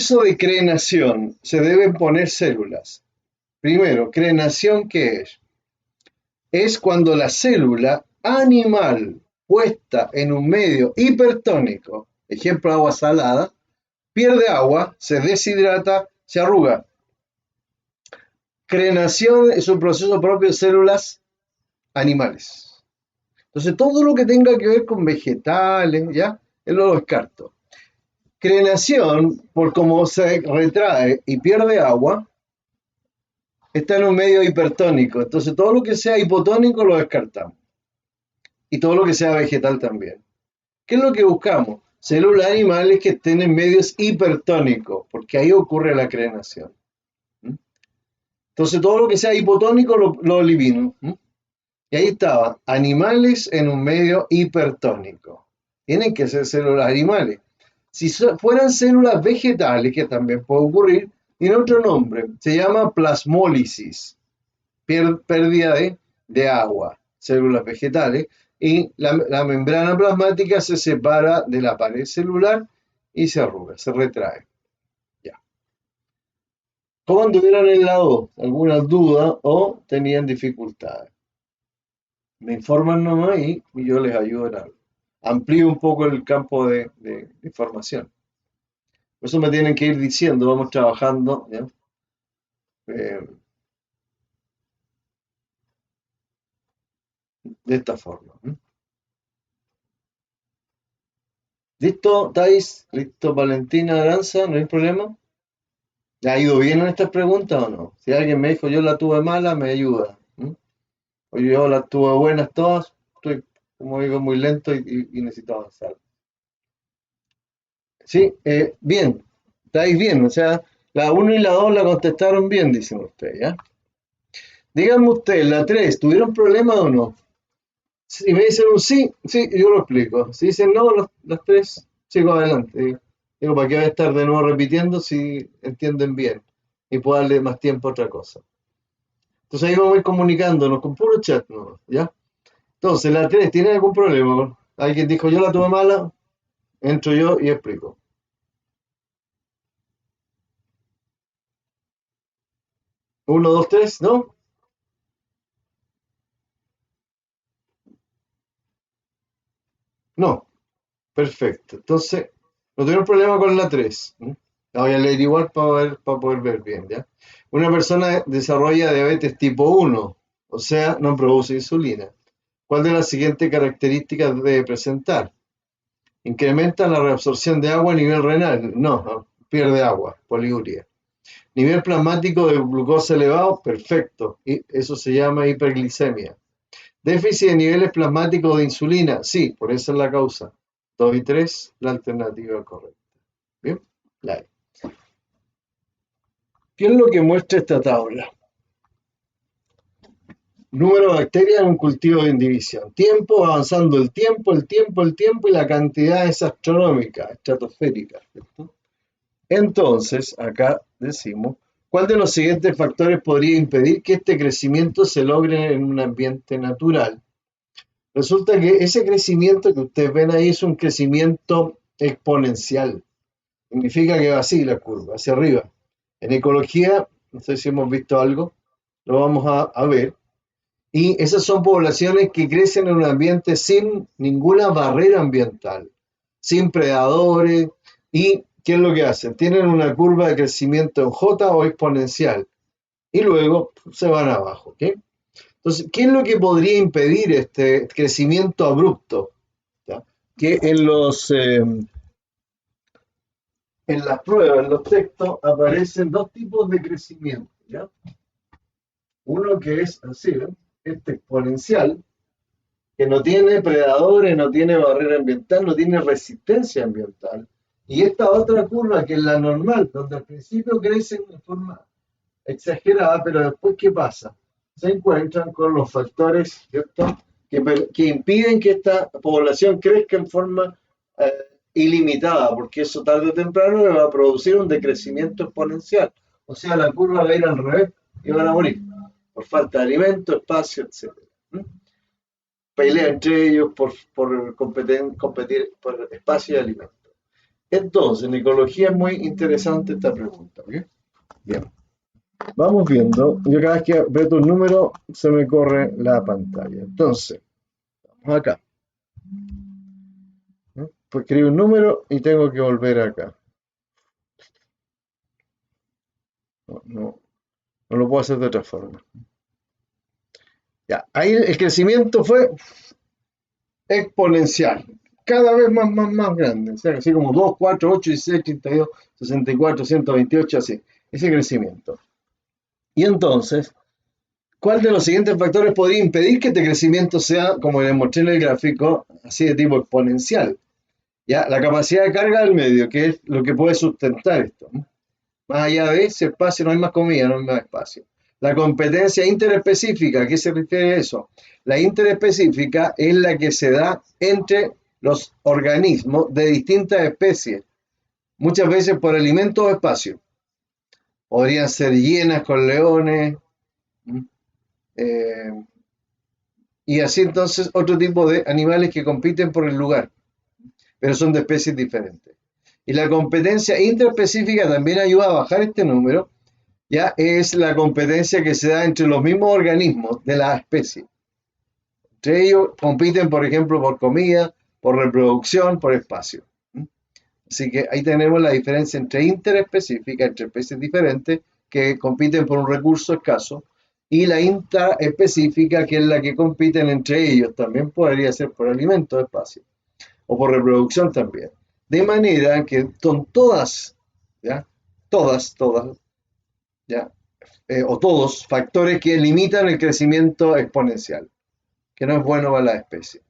Eso de crenación, se deben poner células. Primero, crenación, ¿qué es? Es cuando la célula animal puesta en un medio hipertónico, ejemplo agua salada, pierde agua, se deshidrata, se arruga. Crenación es un proceso propio de células animales. Entonces, todo lo que tenga que ver con vegetales, ¿ya? Él lo descarto. Crenación, por cómo se retrae y pierde agua, está en un medio hipertónico. Entonces, todo lo que sea hipotónico lo descartamos. Y todo lo que sea vegetal también. ¿Qué es lo que buscamos? Células animales que estén en medios hipertónicos, porque ahí ocurre la crenación. Entonces, todo lo que sea hipotónico lo elimino. Y ahí estaba, animales en un medio hipertónico. Tienen que ser células animales. Si fueran células vegetales, que también puede ocurrir, tiene otro nombre, se llama plasmólisis, pérdida de agua, células vegetales, y la membrana plasmática se separa de la pared celular y se arruga, se retrae. Ya. ¿Cómo anduvieron en la O? ¿Alguna duda o tenían dificultades? Me informan nomás y yo les ayudo en algo. Amplío un poco el campo de información. Por eso me tienen que ir diciendo, vamos trabajando, ¿ya? Eh, de esta forma. ¿Listo, Thais? ¿Listo, Valentina Aranza? ¿No hay problema? ¿Le ha ido bien en estas preguntas o no? Si alguien me dijo yo la tuve mala, me ayuda. O yo las tuve buenas todas, estoy, como digo, muy lento y necesito avanzar. Sí, bien, estáis bien, o sea, la uno y la 2 la contestaron bien, dicen ustedes, ¿ya? Díganme ustedes, la 3, ¿tuvieron problemas o no? Si me dicen un sí, sí, yo lo explico. Si dicen no, las 3, sigo adelante. Digo, ¿para qué voy a estar de nuevo repitiendo si entienden bien? Y puedo darle más tiempo a otra cosa. Entonces ahí vamos a ir comunicándonos con puro chat, ¿no? ¿Ya? Entonces, la 3, ¿tiene algún problema? Alguien dijo yo la tuve mala, entro yo y explico. Uno, dos, tres, ¿no? No, perfecto. Entonces, no tuvieron problema con la 3. La voy a leer igual para poder ver bien, ¿ya? Una persona desarrolla diabetes tipo 1, o sea, no produce insulina. ¿Cuál de las siguientes características debe presentar? Incrementa la reabsorción de agua a nivel renal. No, pierde agua, poliuria. Nivel plasmático de glucosa elevado, perfecto. Y eso se llama hiperglicemia. Déficit de niveles plasmáticos de insulina, sí, por eso es la causa. 2 y 3, la alternativa correcta. Bien, like. ¿Qué es lo que muestra esta tabla? Número de bacterias en un cultivo de indivisión. Tiempo, avanzando el tiempo y la cantidad es astronómica, estratosférica. ¿Cierto? Entonces, acá decimos, ¿cuál de los siguientes factores podría impedir que este crecimiento se logre en un ambiente natural? Resulta que ese crecimiento que ustedes ven ahí es un crecimiento exponencial. Significa que va así la curva, hacia arriba. En ecología, no sé si hemos visto algo, lo vamos a ver. Y esas son poblaciones que crecen en un ambiente sin ninguna barrera ambiental, sin predadores. ¿Y qué es lo que hacen? Tienen una curva de crecimiento en J o exponencial y luego se van abajo. ¿Okay? Entonces, ¿qué es lo que podría impedir este crecimiento abrupto? ¿Ya? Que en las pruebas, en los textos, aparecen dos tipos de crecimiento. ¿Ya? Uno que es así, ¿ven? Este exponencial, que no tiene predadores, no tiene barrera ambiental, no tiene resistencia ambiental. Y esta otra curva, que es la normal, donde al principio crecen de forma exagerada, pero después, ¿qué pasa? Se encuentran con los factores, ¿cierto?, que impiden que esta población crezca en forma eh, ilimitada, porque eso tarde o temprano va a producir un decrecimiento exponencial. O sea, la curva va a ir al revés y van a morir por falta de alimento, espacio, etcétera. Pelea entre ellos por competir por espacio y alimento. Entonces, en ecología es muy interesante esta pregunta. ¿Ok? Bien, vamos viendo. Yo cada vez que aprieto un número se me corre la pantalla. Entonces, vamos acá. ¿No? Pues escribo un número y tengo que volver acá. No, no lo puedo hacer de otra forma. Ya, ahí el crecimiento fue exponencial, cada vez más grande, o sea, así como 2, 4, 8, 16, 32, 64, 128, así, ese crecimiento. Y entonces, ¿cuál de los siguientes factores podría impedir que este crecimiento sea, como les mostré en el gráfico, así de tipo exponencial? Ya, la capacidad de carga del medio, que es lo que puede sustentar esto, ¿no? Más allá de ese espacio no hay más comida, no hay más espacio. La competencia interespecífica, ¿a qué se refiere eso? La interespecífica es la que se da entre los organismos de distintas especies, muchas veces por alimento o espacio. Podrían ser hienas con leones, eh, y así entonces otro tipo de animales que compiten por el lugar, pero son de especies diferentes. Y la competencia interespecífica también ayuda a bajar este número. Ya es la competencia que se da entre los mismos organismos de la especie. Entre ellos compiten, por ejemplo, por comida, por reproducción, por espacio. Así que ahí tenemos la diferencia entre interespecífica, entre especies diferentes que compiten por un recurso escaso, y la intraespecífica, que es la que compiten entre ellos. También podría ser por alimento, espacio, o por reproducción también. De manera que son todas, ¿ya? Todas, ¿ya? O todos factores que limitan el crecimiento exponencial, que no es bueno para la especie.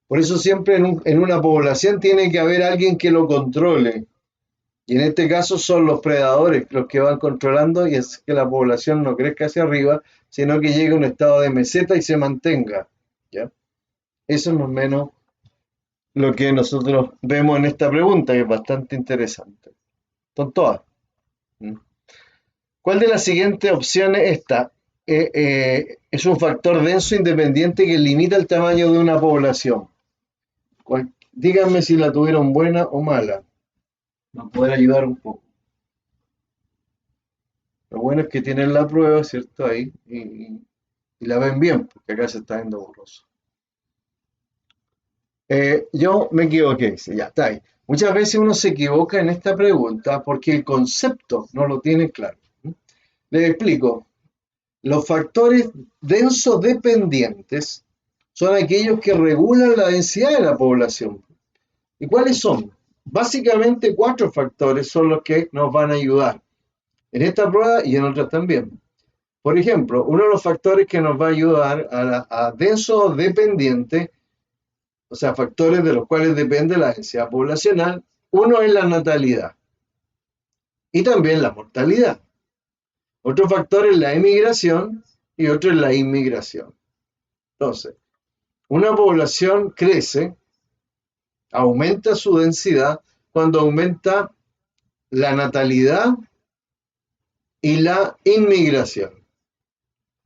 Por eso siempre en una población tiene que haber alguien que lo controle. Y en este caso son los predadores los que van controlando y es que la población no crezca hacia arriba, sino que llegue a un estado de meseta y se mantenga. ¿Ya? Eso es más o menos lo que nosotros vemos en esta pregunta, que es bastante interesante. Son todas. ¿Cuál de las siguientes opciones está? Es un factor denso independiente que limita el tamaño de una población. Díganme si la tuvieron buena o mala. Nos puede ayudar un poco. Lo bueno es que tienen la prueba, ¿cierto? Ahí. Y la ven bien, porque acá se está viendo borroso. Yo me equivoqué, dice, ya está ahí. Muchas veces uno se equivoca en esta pregunta porque el concepto no lo tiene claro. Les explico. Los factores densos dependientes son aquellos que regulan la densidad de la población. ¿Y cuáles son? Básicamente 4 factores son los que nos van a ayudar en esta prueba y en otras también. Por ejemplo, uno de los factores que nos va a ayudar a denso dependiente, o sea, factores de los cuales depende la densidad poblacional, uno es la natalidad y también la mortalidad. Otro factor es la emigración y otro es la inmigración. Entonces, una población crece, aumenta su densidad cuando aumenta la natalidad y la inmigración.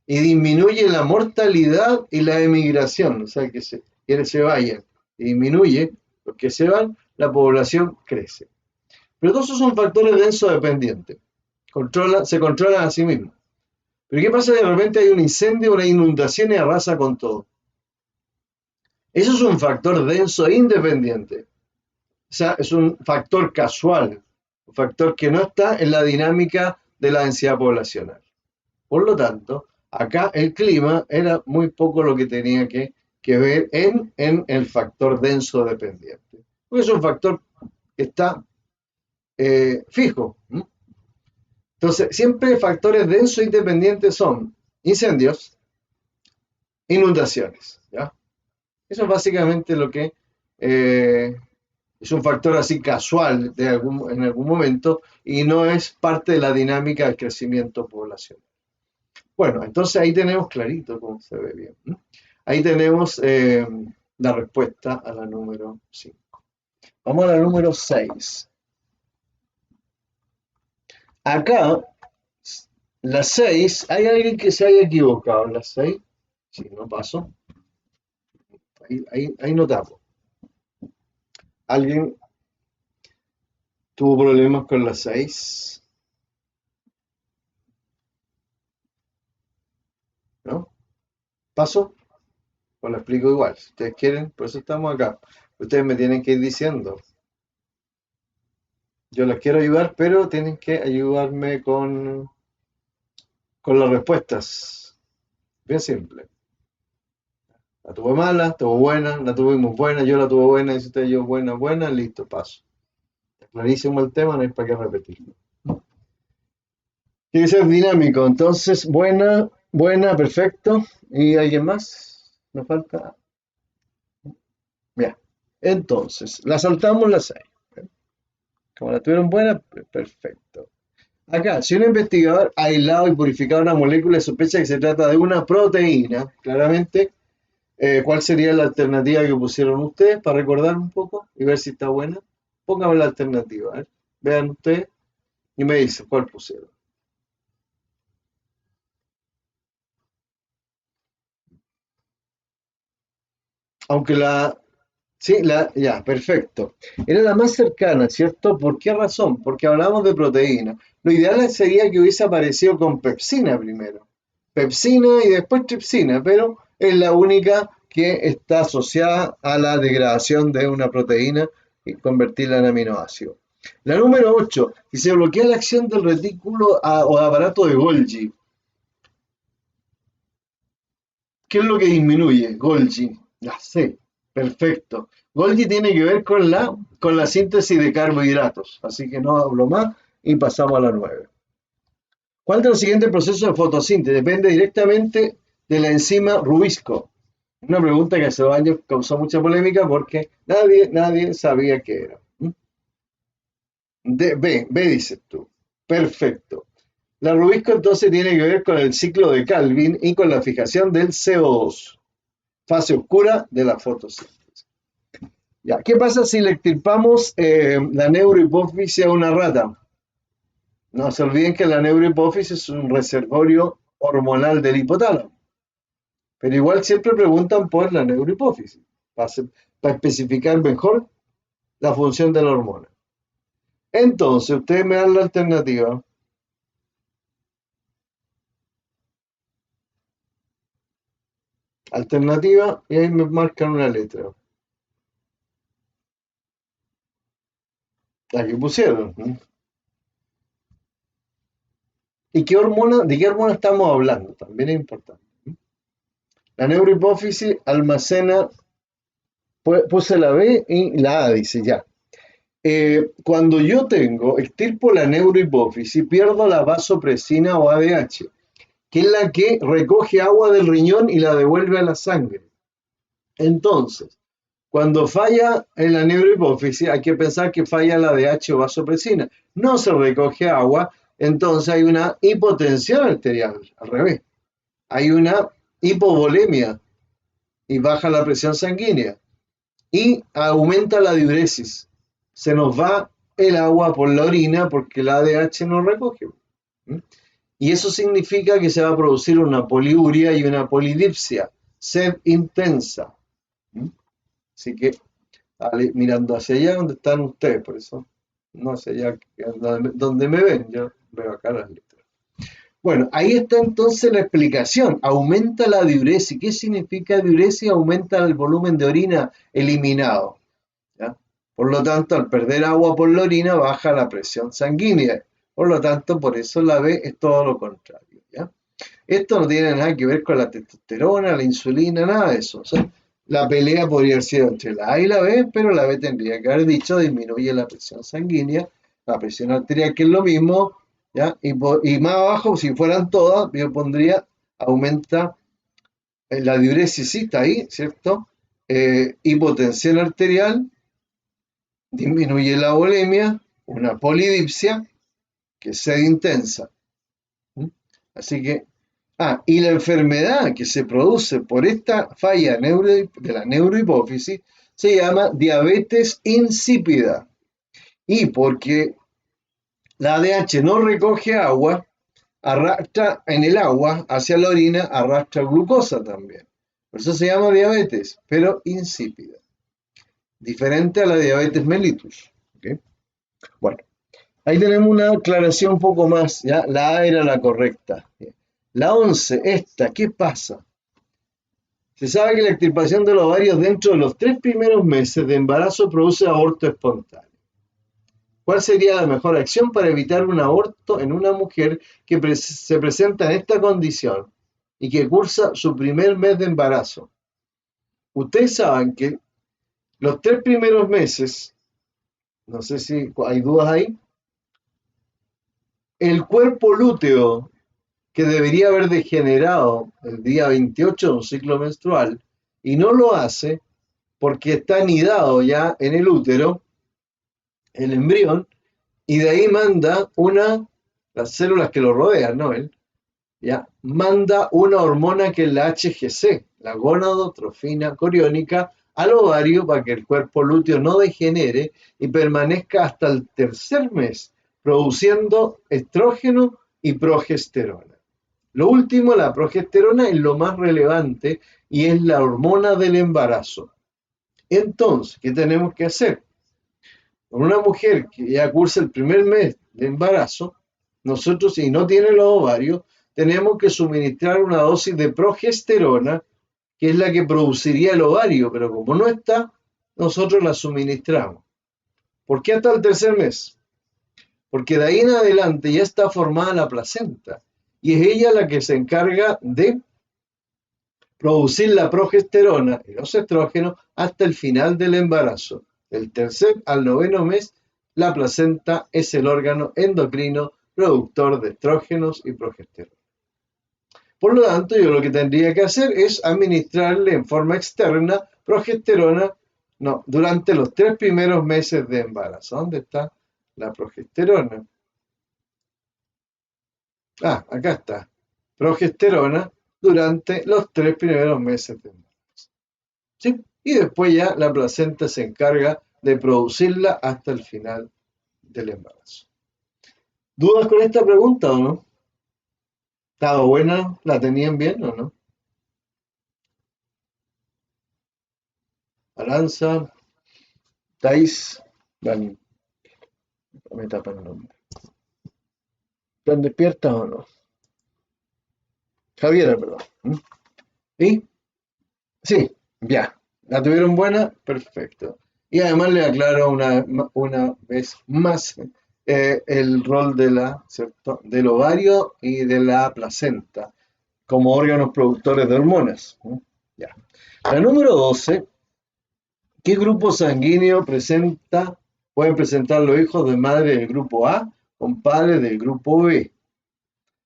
Y disminuye la mortalidad y la emigración, o sea, que se vayan. Y disminuye, los que se van, la población crece. Pero todos esos son factores densos dependientes. Se controlan a sí mismos. Pero ¿qué pasa si de repente hay un incendio, una inundación y arrasa con todo? Eso es un factor denso independiente. O sea, es un factor casual, un factor que no está en la dinámica de la densidad poblacional. Por lo tanto, acá el clima era muy poco lo que tenía que ver en el factor denso dependiente. Porque es un factor que está fijo. Entonces, siempre factores densos independientes son incendios, inundaciones. ¿Ya? Eso es básicamente lo que es un factor así casual en algún momento y no es parte de la dinámica del crecimiento poblacional. Bueno, entonces ahí tenemos clarito cómo se ve bien. Ahí tenemos la respuesta a la número 5. Vamos a la número 6. Acá, la 6, ¿hay alguien que se haya equivocado en la 6? Sí, no paso. Ahí no tapo. Alguien ¿Tuvo problemas con las 6? ¿No? ¿Paso? Os lo explico igual. Si ustedes quieren, por eso estamos acá. Ustedes me tienen que ir diciendo. Yo las quiero ayudar, pero tienen que ayudarme con las respuestas. Bien simple. La tuve mala, tuvo buena, la tuvimos buena, yo la tuve buena, dice usted yo buena, buena, listo, paso. Clarísimo el tema, no hay para qué repetirlo. Tiene que ser dinámico, entonces buena, buena, perfecto. ¿Y alguien más? Me falta. Bien. Entonces, la saltamos las 6. Como la tuvieron buena, perfecto. Acá, si un investigador ha aislado y purificado una molécula y sospecha que se trata de una proteína, claramente, ¿cuál sería la alternativa que pusieron ustedes para recordar un poco y ver si está buena? Póngame la alternativa, a ver. Vean ustedes y me dicen cuál pusieron. Aunque sí, ya, perfecto. Era la más cercana, ¿cierto? ¿Por qué razón? Porque hablamos de proteína. Lo ideal sería que hubiese aparecido con pepsina primero. Pepsina y después tripsina, pero es la única que está asociada a la degradación de una proteína y convertirla en aminoácido. La número 8, si se bloquea la acción del retículo o aparato de Golgi, ¿qué es lo que disminuye? Golgi. Ya sé, perfecto. Golgi tiene que ver con la síntesis de carbohidratos, así que no hablo más y pasamos a la 9. ¿Cuál de los siguientes procesos de fotosíntesis depende directamente de la enzima Rubisco? Una pregunta que hace 2 años causó mucha polémica porque nadie sabía qué era. B dices tú. Perfecto. La Rubisco entonces tiene que ver con el ciclo de Calvin y con la fijación del CO2, fase oscura de la fotosíntesis. Ya, ¿qué pasa si le extirpamos la neurohipófisis a una rata? No se olviden que la neurohipófisis es un reservorio hormonal del hipotálamo, pero igual siempre preguntan por la neurohipófisis, para especificar mejor la función de la hormona. Entonces, ustedes me dan la alternativa. Alternativa, y ahí me marcan una letra. La que pusieron. ¿Y de qué hormona estamos hablando? También es importante. La neurohipófisis almacena, puse la B y la A, dice ya. Cuando yo extirpo la neurohipófisis, pierdo la vasopresina o ADH, que es la que recoge agua del riñón y la devuelve a la sangre. Entonces, cuando falla en la neurohipófisis, hay que pensar que falla la ADH o vasopresina. No se recoge agua, entonces hay una hipotensión arterial, al revés. Hay una hipovolemia y baja la presión sanguínea y aumenta la diuresis. Se nos va el agua por la orina porque la ADH no recoge. Y eso significa que se va a producir una poliuria y una polidipsia, sed intensa. Así que mirando hacia allá donde están ustedes, por eso no hacia allá donde me ven, yo veo acá las letras. Bueno, ahí está entonces la explicación. Aumenta la diuresis. ¿Qué significa diuresis? Aumenta el volumen de orina eliminado. ¿Ya? Por lo tanto, al perder agua por la orina, baja la presión sanguínea. Por lo tanto, por eso la B es todo lo contrario. ¿Ya? Esto no tiene nada que ver con la testosterona, la insulina, nada de eso. O sea, la pelea podría haber sido entre la A y la B, pero la B tendría que haber dicho disminuye la presión sanguínea, la presión arterial, que es lo mismo, ¿ya? Y más abajo, si fueran todas, yo pondría aumenta la diuresis, sí está ahí, ¿cierto? Hipotensión arterial, disminuye la volemia, una polidipsia, que es sed intensa. Así que, y la enfermedad que se produce por esta falla de la neurohipófisis se llama diabetes insípida. Y porque la ADH no recoge agua, arrastra en el agua hacia la orina, arrastra glucosa también. Por eso se llama diabetes, pero insípida. Diferente a la diabetes mellitus. ¿Okay? Bueno, Ahí tenemos una aclaración un poco más, ¿ya? La A era la correcta. La 11, esta, ¿qué pasa? Se sabe que la extirpación de los ovarios dentro de los 3 primeros meses de embarazo produce aborto espontáneo. ¿Cuál sería la mejor acción para evitar un aborto en una mujer que se presenta en esta condición y que cursa su primer mes de embarazo? Ustedes saben que los 3 primeros meses, no sé si hay dudas ahí, el cuerpo lúteo que debería haber degenerado el día 28 de un ciclo menstrual y no lo hace porque está anidado ya en el útero, el embrión, y de ahí manda las células que lo rodean, ¿no? Él, ya, manda una hormona que es la HGC, la gonadotrofina coriónica, al ovario para que el cuerpo lúteo no degenere y permanezca hasta el tercer mes produciendo estrógeno y progesterona. Lo último, la progesterona es lo más relevante y es la hormona del embarazo. Entonces, ¿qué tenemos que hacer? Con una mujer que ya cursa el primer mes de embarazo, nosotros, si no tiene los ovarios, tenemos que suministrar una dosis de progesterona, que es la que produciría el ovario, pero como no está, nosotros la suministramos. ¿Por qué hasta el tercer mes? Porque de ahí en adelante ya está formada la placenta y es ella la que se encarga de producir la progesterona y los estrógenos hasta el final del embarazo. Del tercer al noveno mes, la placenta es el órgano endocrino productor de estrógenos y progesterona. Por lo tanto, yo lo que tendría que hacer es administrarle en forma externa progesterona durante los 3 primeros meses de embarazo. ¿Dónde está la progesterona? Ah, acá está. Progesterona durante los 3 primeros meses de embarazo. ¿Sí? Y después ya la placenta se encarga de producirla hasta el final del embarazo. ¿Dudas con esta pregunta o no? ¿Estaba buena? ¿La tenían bien o no? Aranza, Thais, Dani, me tapan el nombre. ¿Están despiertas o no? Javiera, perdón. ¿Y? Sí, ya. ¿La tuvieron buena? Perfecto. Y además le aclaro una vez más el rol ¿cierto? Del ovario y de la placenta como órganos productores de hormonas. Ya. La número 12, ¿qué grupo sanguíneo pueden presentar los hijos de madre del grupo A con padres del grupo B?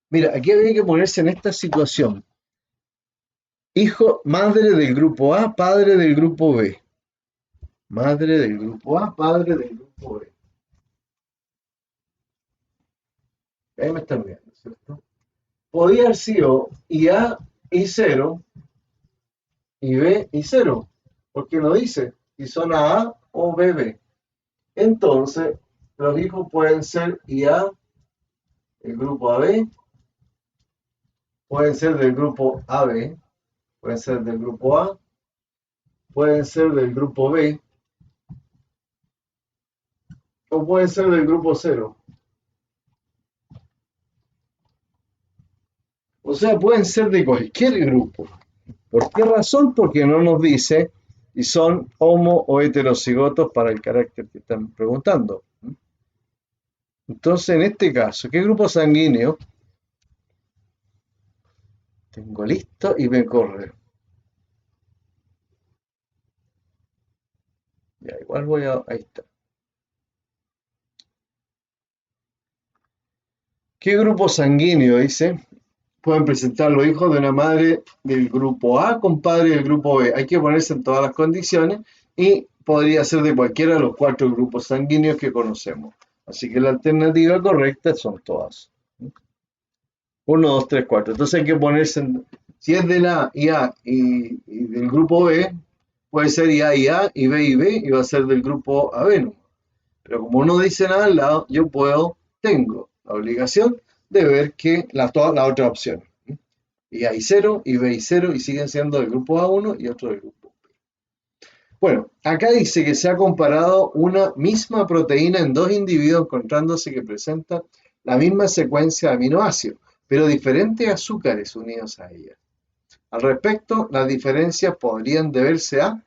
Mira, aquí había que ponerse en esta situación. Madre del grupo A, padre del grupo B. Madre del grupo A, padre del grupo B. Ahí me están viendo, ¿cierto? Podría haber sido y A y 0 y B y 0, porque no dice si son AA o BB. Entonces, los hijos pueden ser IA, el grupo AB, pueden ser del grupo AB, pueden ser del grupo A, pueden ser del grupo B, o pueden ser del grupo 0. O sea, pueden ser de cualquier grupo. ¿Por qué razón? Porque no nos dice si son homo o heterocigotos para el carácter que están preguntando. Entonces, en este caso, ¿qué grupo sanguíneo? Tengo listo y me corre. Ya, igual ahí está. ¿Qué grupo sanguíneo, dice? Pueden presentar los hijos de una madre del grupo A con padre del grupo B. Hay que ponerse en todas las condiciones y podría ser de cualquiera de los 4 grupos sanguíneos que conocemos. Así que la alternativa correcta son todas. 1, 2, 3, 4. Entonces hay que ponerse, si es de la IA y del grupo B, puede ser IA y A y B, y va a ser del grupo AB, ¿no? Pero como no dice nada al lado, yo tengo la obligación de ver que todas las otras opciones. Y hay 0 y B y 0 y siguen siendo del grupo A1 y otro del grupo B. Bueno, acá dice que se ha comparado una misma proteína en dos individuos encontrándose que presentan la misma secuencia de aminoácidos, pero diferentes azúcares unidos a ella. Al respecto, las diferencias podrían deberse a...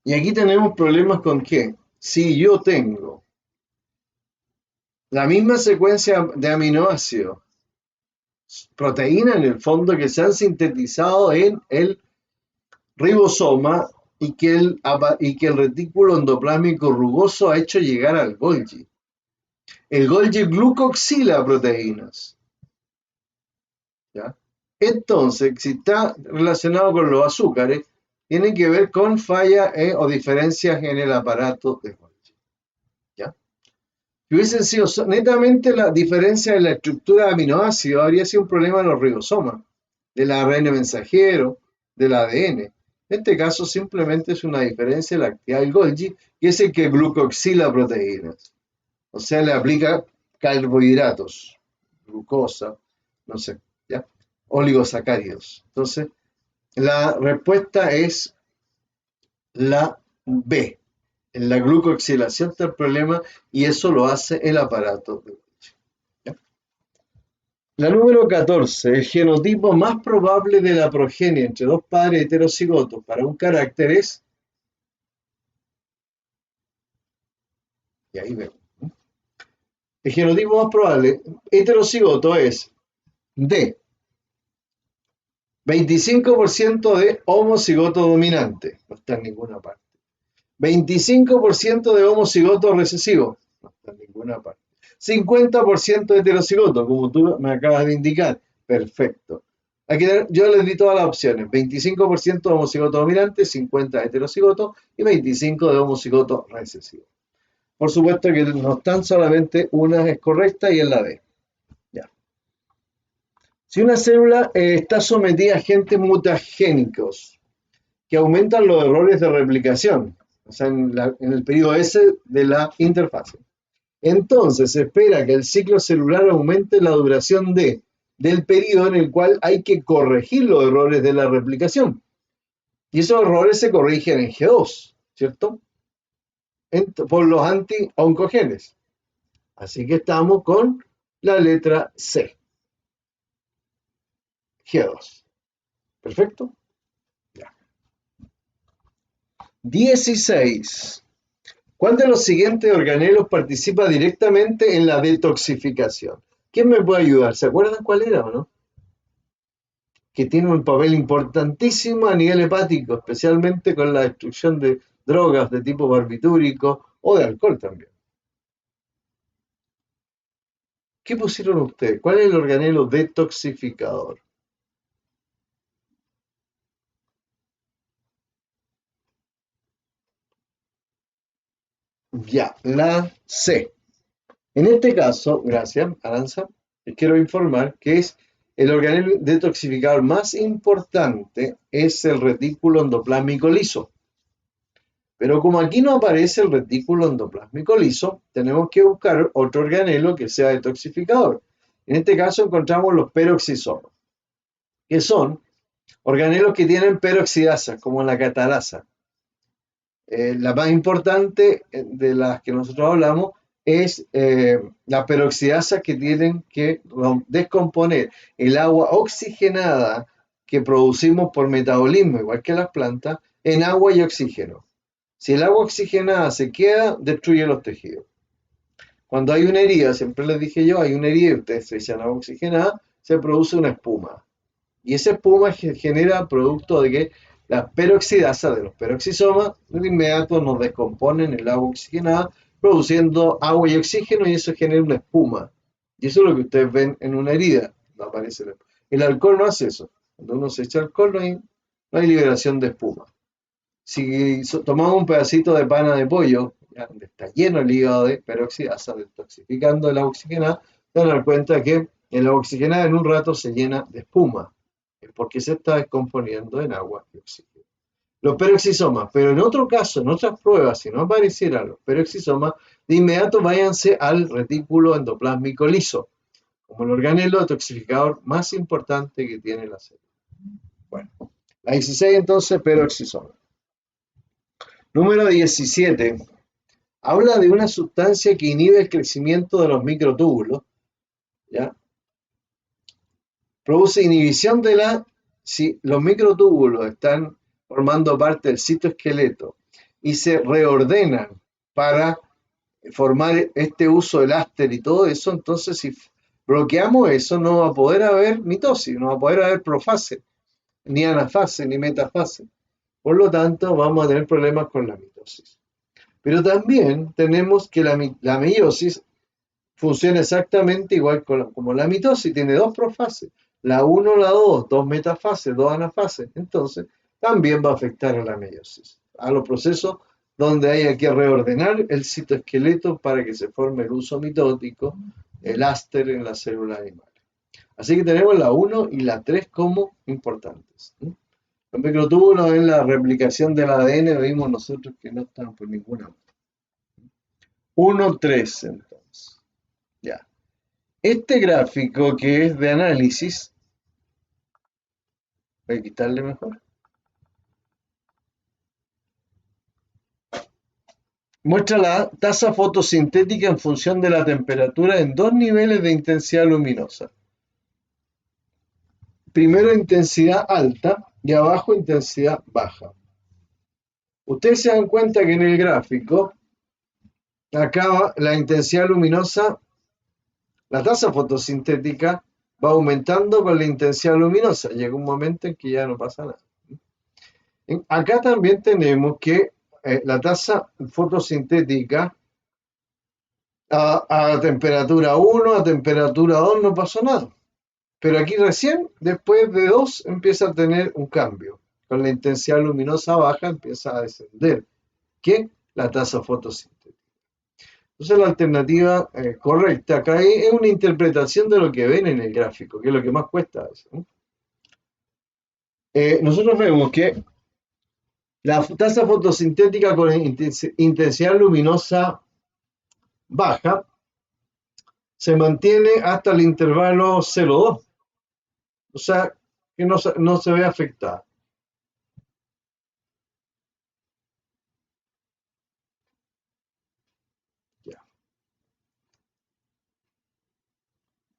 Y aquí tenemos problemas con qué. Si yo tengo la misma secuencia de aminoácidos, proteínas en el fondo que se han sintetizado en el ribosoma y que el retículo endoplásmico rugoso ha hecho llegar al Golgi. El Golgi glucoxila proteínas. ¿Ya? Entonces, si está relacionado con los azúcares, tiene que ver con fallas o diferencias en el aparato de Golgi. ¿Ya? Si hubiesen sido netamente la diferencia de la estructura de aminoácidos, habría sido un problema de los ribosomas, del ARN mensajero, del ADN. En este caso simplemente es una diferencia de la actividad del Golgi, que es el que glucoxila proteínas. O sea, le aplica carbohidratos, glucosa, no sé, ¿ya? Oligosacáridos. Entonces, la respuesta es la B. En la glucoxilación está el problema y eso lo hace el aparato de Golgi. ¿Ya? La número 14, el genotipo más probable de la progenie entre dos padres heterocigotos para un carácter es, y ahí vemos, ¿no? El genotipo más probable heterocigoto es D, 25% de homocigoto dominante, no está en ninguna parte. 25% de homocigoto recesivo, no está en ninguna parte. 50% de heterocigoto, como tú me acabas de indicar, perfecto. Aquí yo les di todas las opciones, 25% de homocigoto dominante, 50% de heterocigoto y 25% de homocigoto recesivo. Por supuesto que no están solamente una es correcta y es la D. Ya. Si una célula está sometida a agentes mutagénicos que aumentan los errores de replicación, o sea, en el periodo S de la interfase, entonces se espera que el ciclo celular aumente la duración del periodo en el cual hay que corregir los errores de la replicación. Y esos errores se corrigen en G2, ¿cierto? Por los anti-oncogenes. Así que estamos con la letra C. G2. ¿Perfecto? Ya. 16. ¿Cuál de los siguientes organelos participa directamente en la detoxificación? ¿Quién me puede ayudar? ¿Se acuerdan cuál era o no? Que tiene un papel importantísimo a nivel hepático, especialmente con la destrucción de drogas de tipo barbitúrico o de alcohol también. ¿Qué pusieron ustedes? ¿Cuál es el organelo detoxificador? Ya, la C. En este caso, gracias, Aranza, les quiero informar que es el organelo detoxificador más importante es el retículo endoplásmico liso. Pero como aquí no aparece el retículo endoplásmico liso, tenemos que buscar otro organelo que sea detoxificador. En este caso encontramos los peroxisomas, que son organelos que tienen peroxidasa, como la catalasa. La más importante de las que nosotros hablamos es las peroxidasas que tienen que descomponer el agua oxigenada que producimos por metabolismo, igual que las plantas, en agua y oxígeno. Si el agua oxigenada se queda, destruye los tejidos. Cuando hay una herida, siempre les dije yo, hay una herida y ustedes se echan agua oxigenada, se produce una espuma. Y esa espuma genera producto de que las peroxidasas de los peroxisomas de inmediato nos descomponen el agua oxigenada, produciendo agua y oxígeno, y eso genera una espuma. Y eso es lo que ustedes ven en una herida. No aparece el alcohol no hace eso. Cuando uno se echa alcohol no hay liberación de espuma. Si tomamos un pedacito de pana de pollo, donde está lleno el hígado de peroxidasa, detoxificando el agua oxigenada, se van a dar cuenta que el agua oxigenada en un rato se llena de espuma, porque se está descomponiendo en agua y oxígeno. Los peroxisomas, pero en otro caso, en otras pruebas, si no aparecieran los peroxisomas, de inmediato váyanse al retículo endoplásmico liso. como el organelo detoxificador más importante que tiene la célula. Bueno, la 16 entonces, peroxisoma. Número 17. Habla de una sustancia que inhibe el crecimiento de los microtúbulos, ¿ya? Produce inhibición de si los microtúbulos están formando parte del citoesqueleto y se reordenan para formar este uso del áster y todo eso, entonces si bloqueamos eso no va a poder haber mitosis, no va a poder haber profase, ni anafase, ni metafase. Por lo tanto, vamos a tener problemas con la mitosis. Pero también tenemos que la meiosis funciona exactamente igual como la mitosis, tiene dos profases, la 1, la 2, dos metafases, dos anafases. Entonces, también va a afectar a la meiosis, a los procesos donde haya que reordenar el citoesqueleto para que se forme el uso mitótico, el áster en las células animales. Así que tenemos la 1 y la 3 como importantes. Los microtúbulos en la replicación del ADN vimos nosotros que no están por ninguna. 1, 3 entonces. Ya. Este gráfico que es de análisis, voy a quitarle mejor. Muestra la tasa fotosintética en función de la temperatura en dos niveles de intensidad luminosa. Primero intensidad alta y abajo intensidad baja. Ustedes se dan cuenta que en el gráfico, acá la intensidad luminosa, la tasa fotosintética va aumentando con la intensidad luminosa. Llega un momento en que ya no pasa nada. Acá también tenemos que la tasa fotosintética a temperatura 1, a temperatura 2 no pasó nada. Pero aquí recién, después de 2, empieza a tener un cambio. Con la intensidad luminosa baja empieza a descender. ¿Qué? La tasa fotosintética. Entonces la alternativa correcta acá es una interpretación de lo que ven en el gráfico, que es lo que más cuesta eso, ¿no? Nosotros vemos que la tasa fotosintética con intensidad luminosa baja se mantiene hasta el intervalo 0,2. O sea, que no se ve afectada. Ya.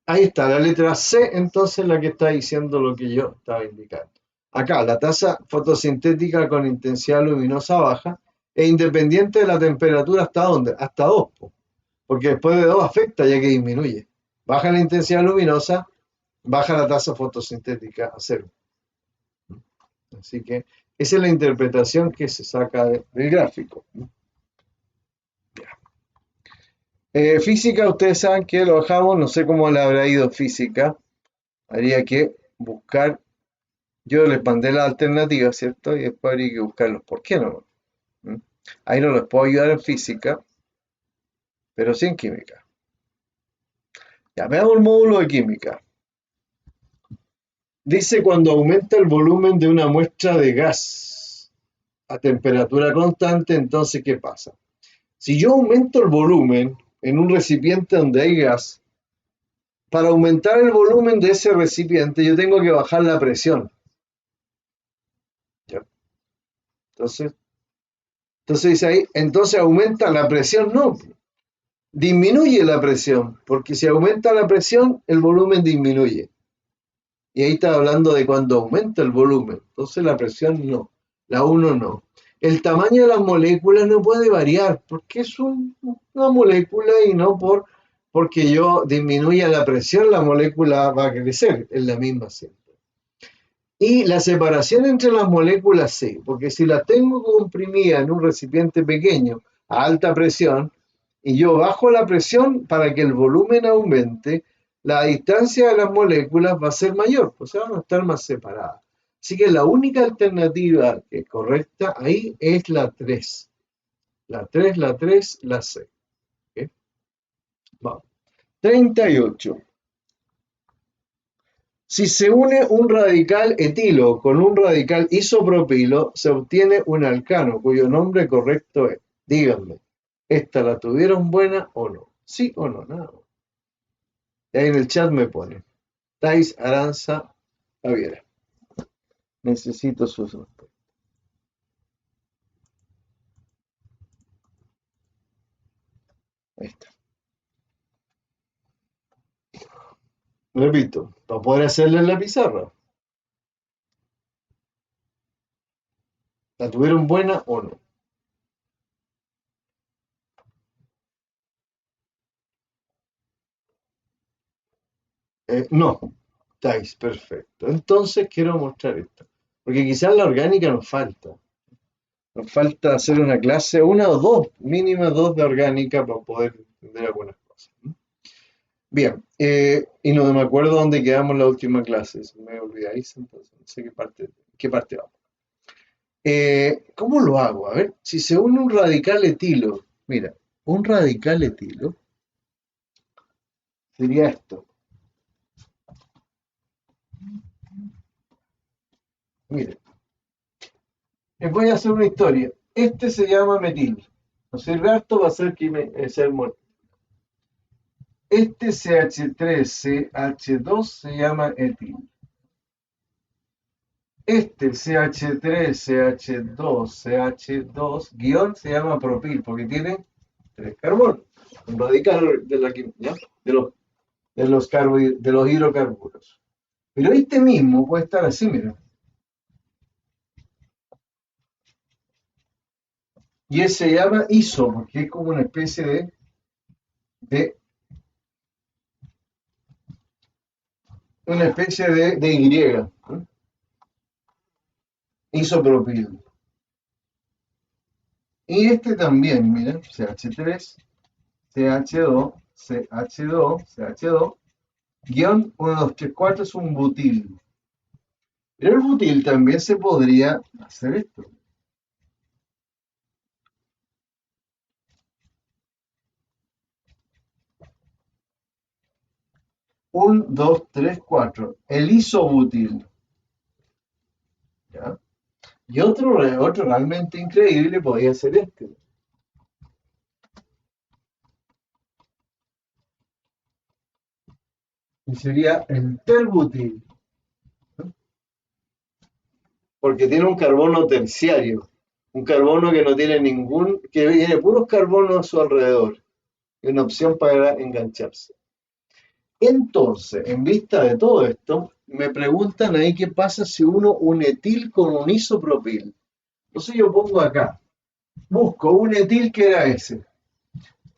Ahí está, la letra C, entonces la que está diciendo lo que yo estaba indicando. Acá, la tasa fotosintética con intensidad luminosa baja es independiente de la temperatura hasta dónde, hasta 2, porque después de 2 afecta ya que disminuye. Baja la intensidad luminosa, baja la tasa fotosintética a 0. Así que esa es la interpretación que se saca del gráfico. Física, ustedes saben que lo bajamos, no sé cómo le habrá ido física. Habría que buscar, yo les mandé la alternativa, ¿cierto? Y después habría que buscarlos. ¿Por qué no? Ahí no les puedo ayudar en física, pero sí en química. Ya, veamos el módulo de química. Dice cuando aumenta el volumen de una muestra de gas a temperatura constante, entonces, ¿qué pasa? Si yo aumento el volumen en un recipiente donde hay gas, para aumentar el volumen de ese recipiente yo tengo que bajar la presión. ¿Ya? Entonces dice ahí, entonces aumenta la presión, no, disminuye la presión, porque si aumenta la presión, el volumen disminuye. Y ahí está hablando de cuando aumenta el volumen. Entonces la presión no, la 1 no. El tamaño de las moléculas no puede variar, porque es una molécula y no porque yo disminuya la presión, la molécula va a crecer, es la misma siempre. Y la separación entre las moléculas sí, porque si las tengo comprimidas en un recipiente pequeño a alta presión y yo bajo la presión para que el volumen aumente, la distancia de las moléculas va a ser mayor, o sea, van a estar más separadas. Así que la única alternativa que es correcta ahí es la 3. La 3, la 3, la C. ¿Okay? Vamos. 38. Si se une un radical etilo con un radical isopropilo, se obtiene un alcano cuyo nombre correcto es. Díganme, ¿esta la tuvieron buena o no? ¿Sí o no? Nada. Ahí en el chat me pone. Thais Aranza Javiera. Necesito sus respuestas. Ahí está. Repito, para poder hacerla en la pizarra. ¿La tuvieron buena o no? No, Thais, perfecto. Entonces quiero mostrar esto. Porque quizás la orgánica nos falta. Nos falta hacer una clase, una o dos, mínima dos de orgánica para poder entender algunas cosas. Bien, y no me acuerdo dónde quedamos en la última clase, si me olvidáis, entonces no sé qué parte vamos. ¿Cómo lo hago? A ver, si se une un radical etilo, mira, un radical etilo sería esto. Mire, les voy a hacer una historia. Este se llama metil. Nos sirve harto va a ser, ser muerto. Este CH3CH2 se llama etil. Este CH3CH2CH2 guión se llama propil porque tiene tres carbonos. Un radical de la química, de los hidrocarburos. Pero este mismo puede estar así, mira. Y ese se llama iso, porque es como una especie de una especie de Y, ¿eh? Isopropil. Y este también, miren, CH3, CH2, CH2, CH2, guión 1, 2, 3, 4 es un butil. Pero el butil también se podría hacer esto. 1, 2, 3, 4. El isobutil. ¿Ya? Y otro realmente increíble podría ser este. Y sería el terbutil. ¿No? Porque tiene un carbono terciario. Un carbono que no tiene que tiene puros carbonos a su alrededor. Y una opción para engancharse. Entonces, en vista de todo esto, me preguntan ahí qué pasa si uno un etil con un isopropil. Entonces yo pongo acá, busco un etil que era ese,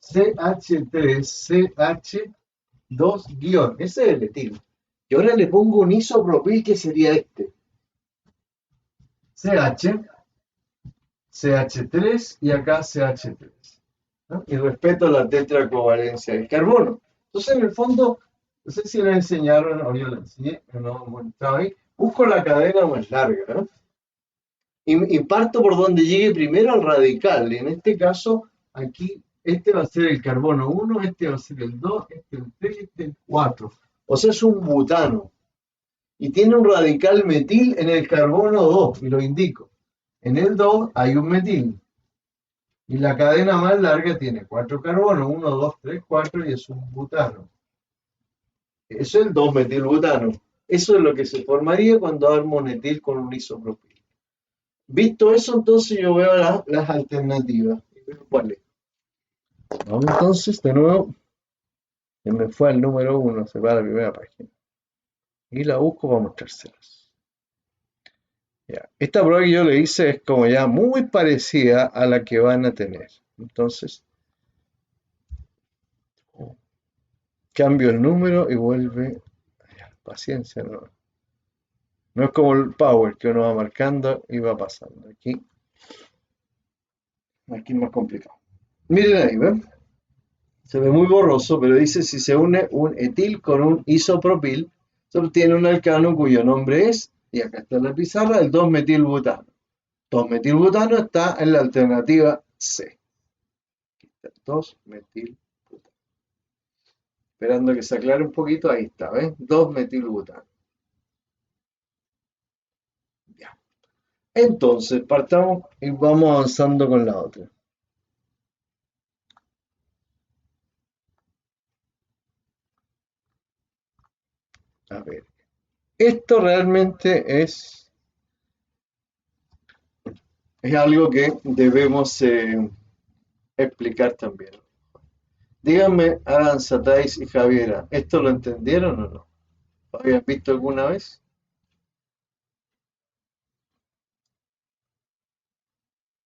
CH3CH2 guión, ese es el etil. Y ahora le pongo un isopropil que sería este, CH, CH3 y acá CH3. ¿No? Y respeto la tetracovalencia del carbono. Entonces, en el fondo, no sé si le enseñaron o yo le enseñé, no estaba ahí, busco la cadena más larga, ¿no? Y parto por donde llegue primero al radical. Y en este caso, aquí, este va a ser el carbono 1, este va a ser el 2, este el 3, este el 4. O sea, es un butano. Y tiene un radical metil en el carbono 2, y lo indico. En el 2 hay un metil. Y la cadena más larga tiene 4 carbonos, 1, 2, 3, 4 y es un butano. Eso es el 2-metilbutano. Eso es lo que se formaría cuando armo un etil con un isopropil. Visto eso, entonces yo veo las alternativas. ¿Cuáles? Vamos entonces de nuevo. Se me fue al número 1, se va a la primera página. Y la busco para mostrárselas. Ya. Esta prueba que yo le hice es como ya muy parecida a la que van a tener. Entonces, cambio el número y vuelve. Paciencia, no. No es como el Power que uno va marcando y va pasando. Aquí es más complicado. Miren ahí, ¿ven? Se ve muy borroso, pero dice si se une un etil con un isopropil, se obtiene un alcano cuyo nombre es, y acá está en la pizarra, el 2-metilbutano. 2-metilbutano está en la alternativa C. 2-metilbutano. Esperando que se aclare un poquito, ahí está, ¿ven? 2-metilbutano. Ya. Entonces, partamos y vamos avanzando con la otra. A ver, esto realmente es algo que debemos explicar también. Díganme, Aranza, Thais y Javiera, ¿esto lo entendieron o no? ¿Lo habían visto alguna vez?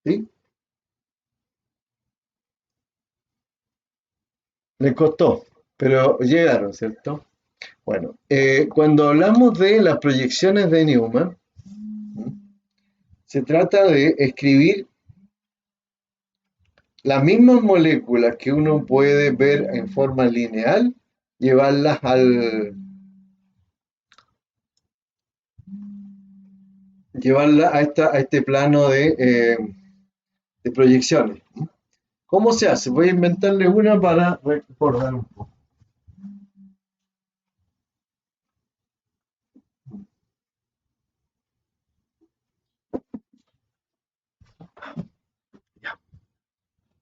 ¿Sí? Les costó, pero llegaron, ¿cierto? Bueno, cuando hablamos de las proyecciones de Newman, ¿m? Se trata de escribir las mismas moléculas que uno puede ver en forma lineal, llevarlas llevarla a este plano de proyecciones. ¿Cómo se hace? Voy a inventarles una para recordar un poco.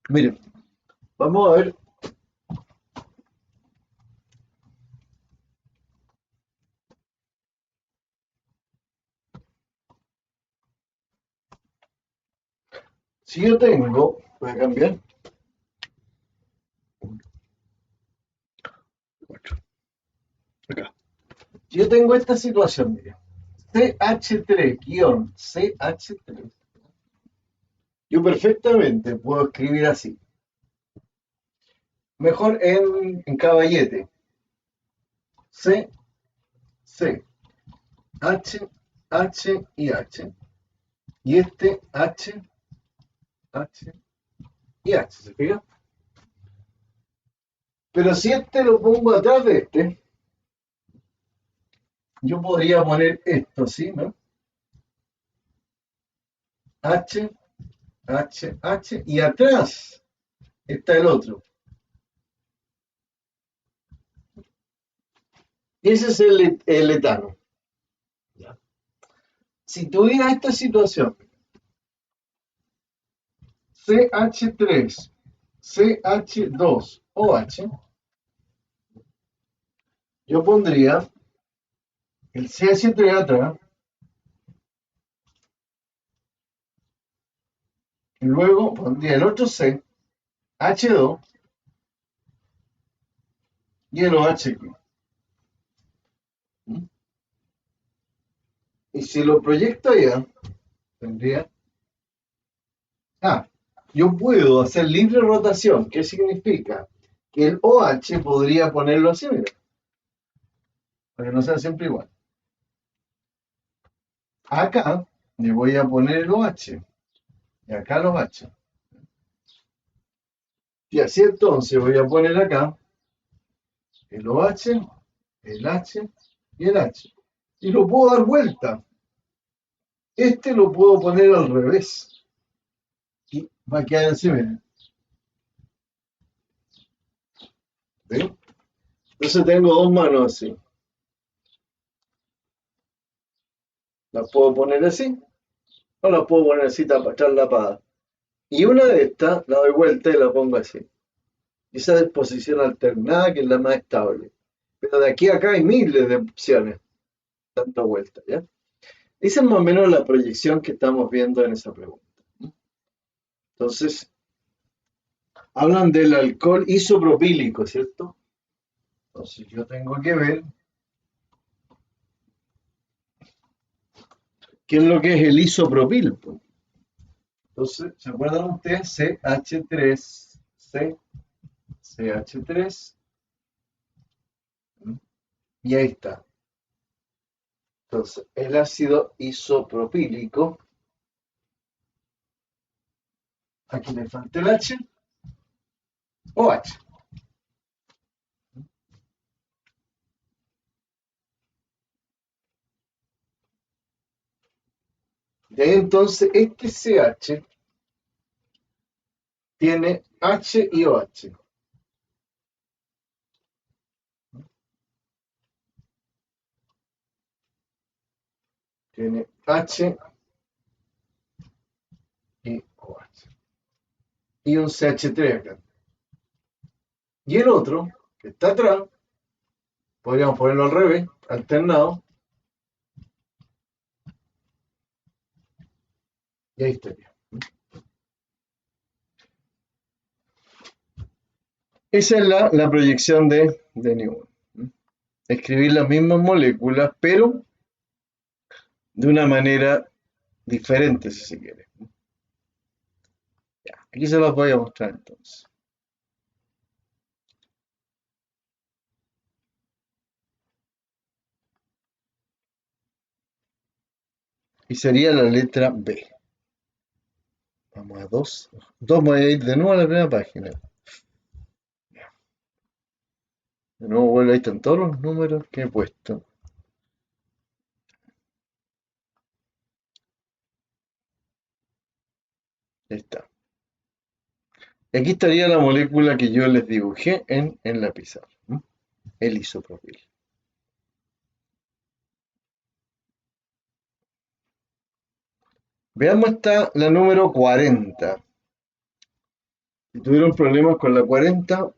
Miren, vamos a ver. Si yo tengo, voy a cambiar. Acá. Si yo tengo esta situación, miren. CH3-CH3. Yo perfectamente puedo escribir así. Mejor en caballete. C, C, H, H y H. Y este H, H y H. ¿Se fija? Pero si este lo pongo atrás de este, yo podría poner esto, ¿sí? ¿No? H, H, H y atrás está el otro. Y ese es el etano. ¿Ya? Si tuviera esta situación, CH3, CH2, OH, yo pondría el CH3 atrás y luego pondría el otro C, H2 y el OH aquí. ¿Mm? Y si lo proyecto allá, tendría. Ah, yo puedo hacer libre rotación. ¿Qué significa? Que el OH podría ponerlo así, mira, para que no sea siempre igual. Acá le voy a poner el OH y acá los H. Y así entonces voy a poner acá el OH, el H y el H. Y lo puedo dar vuelta. Este lo puedo poner al revés. Y va a quedar así, miren. ¿Ven? Entonces tengo dos manos así. Las puedo poner así o las puedo poner así traslapadas. Y una de estas la doy vuelta y la pongo así. Esa es posición alternada, que es la más estable. Pero de aquí a acá hay miles de opciones dando vueltas, ¿ya? Esa es más o menos la proyección que estamos viendo en esa pregunta. Entonces, hablan del alcohol isopropílico, ¿cierto? Entonces, yo tengo que ver qué es lo que es el isopropil, pues. Entonces, ¿se acuerdan ustedes? CH3, C, CH3, y ahí está. Entonces, el ácido isopropílico, aquí le falta el H, OH. De ahí entonces, este CH tiene H y OH. Tiene H y OH. Y un CH3 acá. Y el otro, que está atrás, Podríamos ponerlo al revés, alternado, y ahí estaría. Esa es la proyección de Newton. Escribir las mismas moléculas, pero de una manera diferente, si se quiere. Ya, aquí se las voy a mostrar entonces. Y sería la letra B. Vamos a 2. 2, voy a ir de nuevo a la primera página. De nuevo vuelvo, ahí están todos los números que he puesto. Ahí está. Aquí estaría la molécula que yo les dibujé en la pizarra. El isopropil. Veamos esta, la número 40. Si tuvieron problemas con la 40,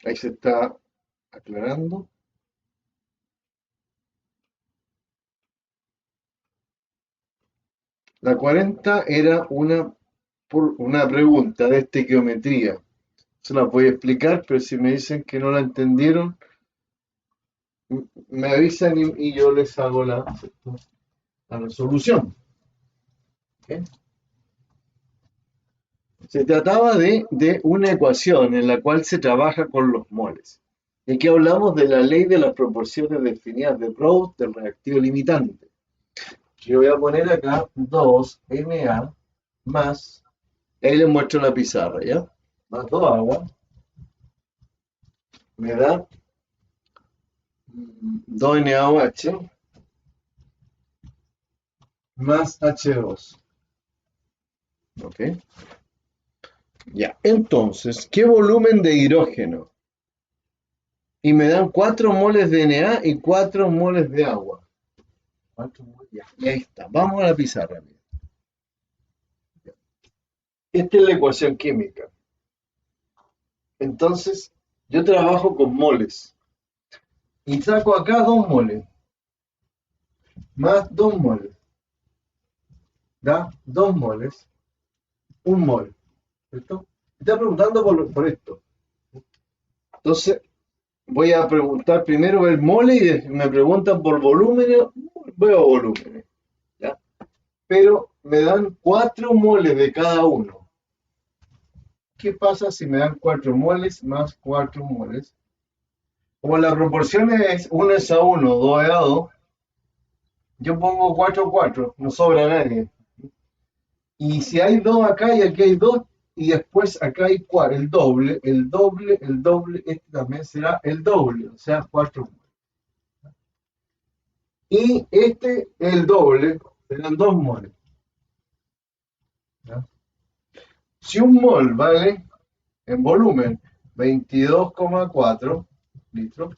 ahí se está aclarando. La 40 era una pregunta de estequiometría. Se la voy a explicar, pero si me dicen que no la entendieron, me avisan y yo les hago la resolución. ¿Okay? Se trataba de una ecuación en la cual se trabaja con los moles. Y aquí hablamos de la ley de las proporciones definidas de Proust del reactivo limitante. Yo voy a poner acá 2Na más, ahí les muestro la pizarra, ¿ya? Más 2 agua, me da 2NaOH más H2. ¿Ok? Ya, entonces, ¿qué volumen de hidrógeno? Y me dan 4 moles de Na y 4 moles de agua. 4 moles, ya, y ahí está. Vamos a la pizarra. Esta es la ecuación química. Entonces, yo trabajo con moles. Y saco acá 2 moles. Más 2 moles. Da 2 moles. 1 mol. ¿Cierto? Me está preguntando por esto. Entonces, voy a preguntar primero el mole y me preguntan por volúmenes, veo volúmenes, ¿ya? Pero me dan 4 moles de cada uno. ¿Qué pasa si me dan 4 moles más 4 moles? Como la proporción es 1 es a 1, 2 es a 2, yo pongo 4, 4, no sobra nadie. Y si hay 2 acá y aquí hay 2, y después acá hay 4, el doble, este también será el doble, o sea, 4 moles. Y este, el doble, serán 2 moles. ¿Ya? Si un mol vale, en volumen, 22,4 litros,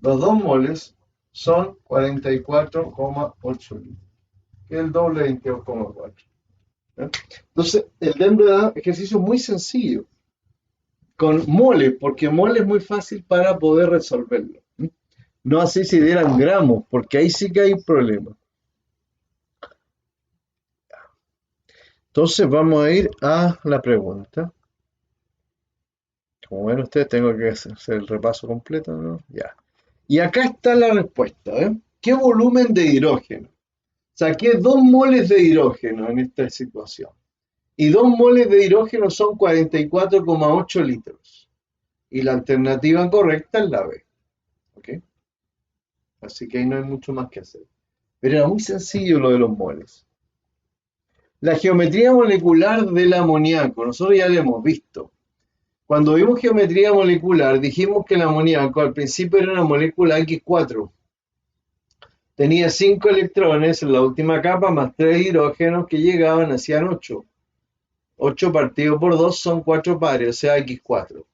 los 2 moles son 44,8 litros, que es el doble de 22,4. Entonces, el DEM da ejercicio muy sencillo, con moles, porque mole es muy fácil para poder resolverlo. No así si dieran gramos, porque ahí sí que hay problemas. Entonces vamos a ir a la pregunta. Como ven ustedes, tengo que hacer el repaso completo, ¿no? Ya. Y acá está la respuesta, ¿eh? ¿Qué volumen de hidrógeno? Saqué 2 moles de hidrógeno en esta situación. Y 2 moles de hidrógeno son 44,8 litros. Y la alternativa correcta es la B. ¿Ok? Así que ahí no hay mucho más que hacer. Pero era muy sencillo lo de los moles. La geometría molecular del amoníaco, nosotros ya lo hemos visto. Cuando vimos geometría molecular, dijimos que el amoníaco al principio era una molécula X4. Tenía 5 electrones en la última capa, más 3 hidrógenos que llegaban, hacían 8. 8 partido por 2 son 4 pares, o sea, X4.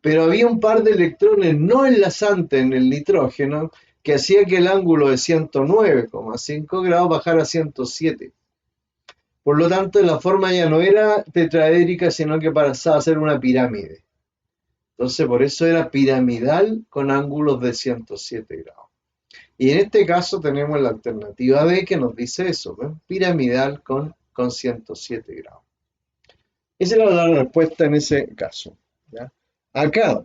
Pero había un par de electrones no enlazantes en el nitrógeno que hacía que el ángulo de 109,5 grados bajara a 107. Por lo tanto, la forma ya no era tetraédrica, sino que pasaba a ser una pirámide. Entonces, por eso era piramidal con ángulos de 107 grados. Y en este caso tenemos la alternativa D que nos dice eso, ¿ven? Piramidal con 107 grados. Esa era la respuesta en ese caso. ¿Ya? Acá,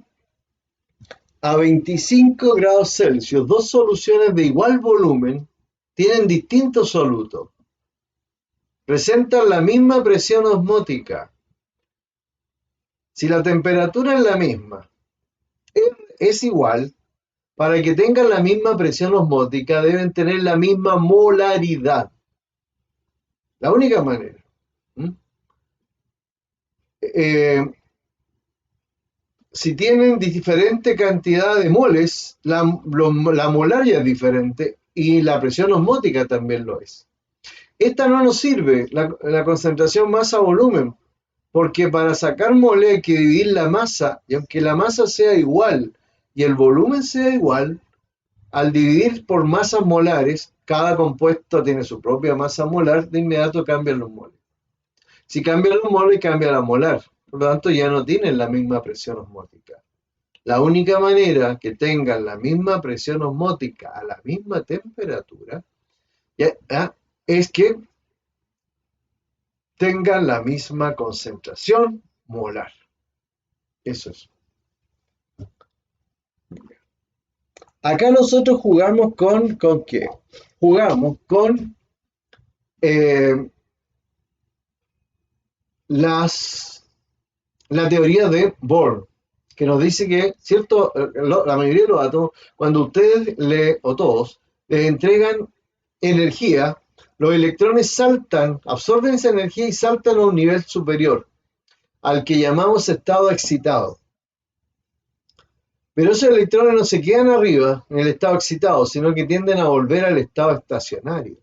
a 25 grados Celsius, dos soluciones de igual volumen tienen distintos solutos. Presentan la misma presión osmótica. Si la temperatura es la misma, es igual, para que tengan la misma presión osmótica deben tener la misma molaridad. La única manera. Si tienen diferente cantidad de moles, la molaria es diferente y la presión osmótica también lo es. Esta no nos sirve, la concentración masa-volumen, porque para sacar mole hay que dividir la masa, y aunque la masa sea igual y el volumen sea igual, al dividir por masas molares, cada compuesto tiene su propia masa molar, de inmediato cambian los moles. Si cambian los moles, cambia la molar, por lo tanto ya no tienen la misma presión osmótica. La única manera que tengan la misma presión osmótica a la misma temperatura es que tengan la misma concentración molar. Eso es. Acá nosotros jugamos ¿con qué? Jugamos con la teoría de Bohr, que nos dice que, ¿cierto? La mayoría de los átomos, cuando ustedes o todos, les entregan energía, los electrones saltan, absorben esa energía y saltan a un nivel superior, al que llamamos estado excitado. Pero esos electrones no se quedan arriba, en el estado excitado, sino que tienden a volver al estado estacionario.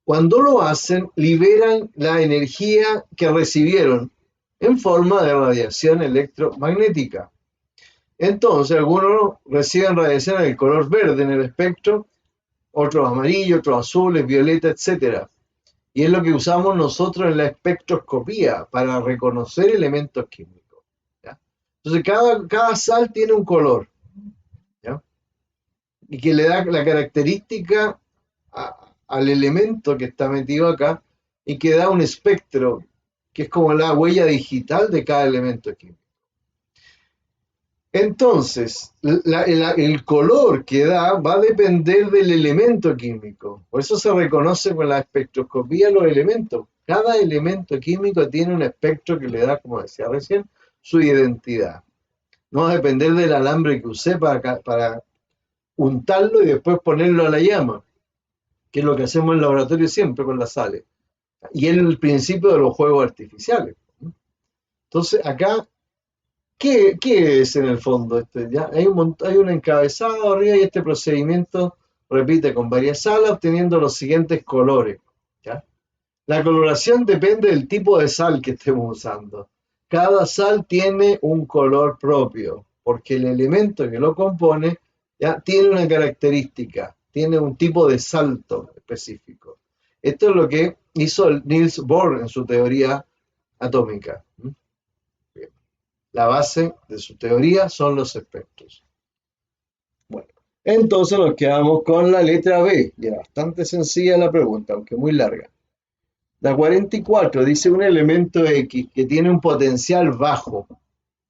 Cuando lo hacen, liberan la energía que recibieron en forma de radiación electromagnética. Entonces, algunos reciben radiación en el color verde en el espectro, otros amarillos, otros azules, violeta, etc. Y es lo que usamos nosotros en la espectroscopía para reconocer elementos químicos. ¿Ya? Entonces, cada sal tiene un color, ¿ya? Y que le da la característica al elemento que está metido acá y que da un espectro, que es como la huella digital de cada elemento químico. Entonces, el color que da va a depender del elemento químico. Por eso se reconoce con la espectroscopía los elementos. Cada elemento químico tiene un espectro que le da, como decía recién, su identidad. No va a depender del alambre que use para untarlo y después ponerlo a la llama, que es lo que hacemos en el laboratorio siempre con las sales. Y es el principio de los juegos artificiales. Entonces, acá, ¿qué es en el fondo? ¿Ya? Hay un encabezado arriba y este procedimiento repite con varias salas obteniendo los siguientes colores. ¿Ya? La coloración depende del tipo de sal que estemos usando. Cada sal tiene un color propio, porque el elemento que lo compone ya tiene una característica, tiene un tipo de salto específico. Esto es lo que hizo Niels Bohr en su teoría atómica. La base de su teoría son los espectros. Bueno, entonces nos quedamos con la letra B. Y era bastante sencilla la pregunta, aunque muy larga. La 44 dice un elemento X que tiene un potencial bajo.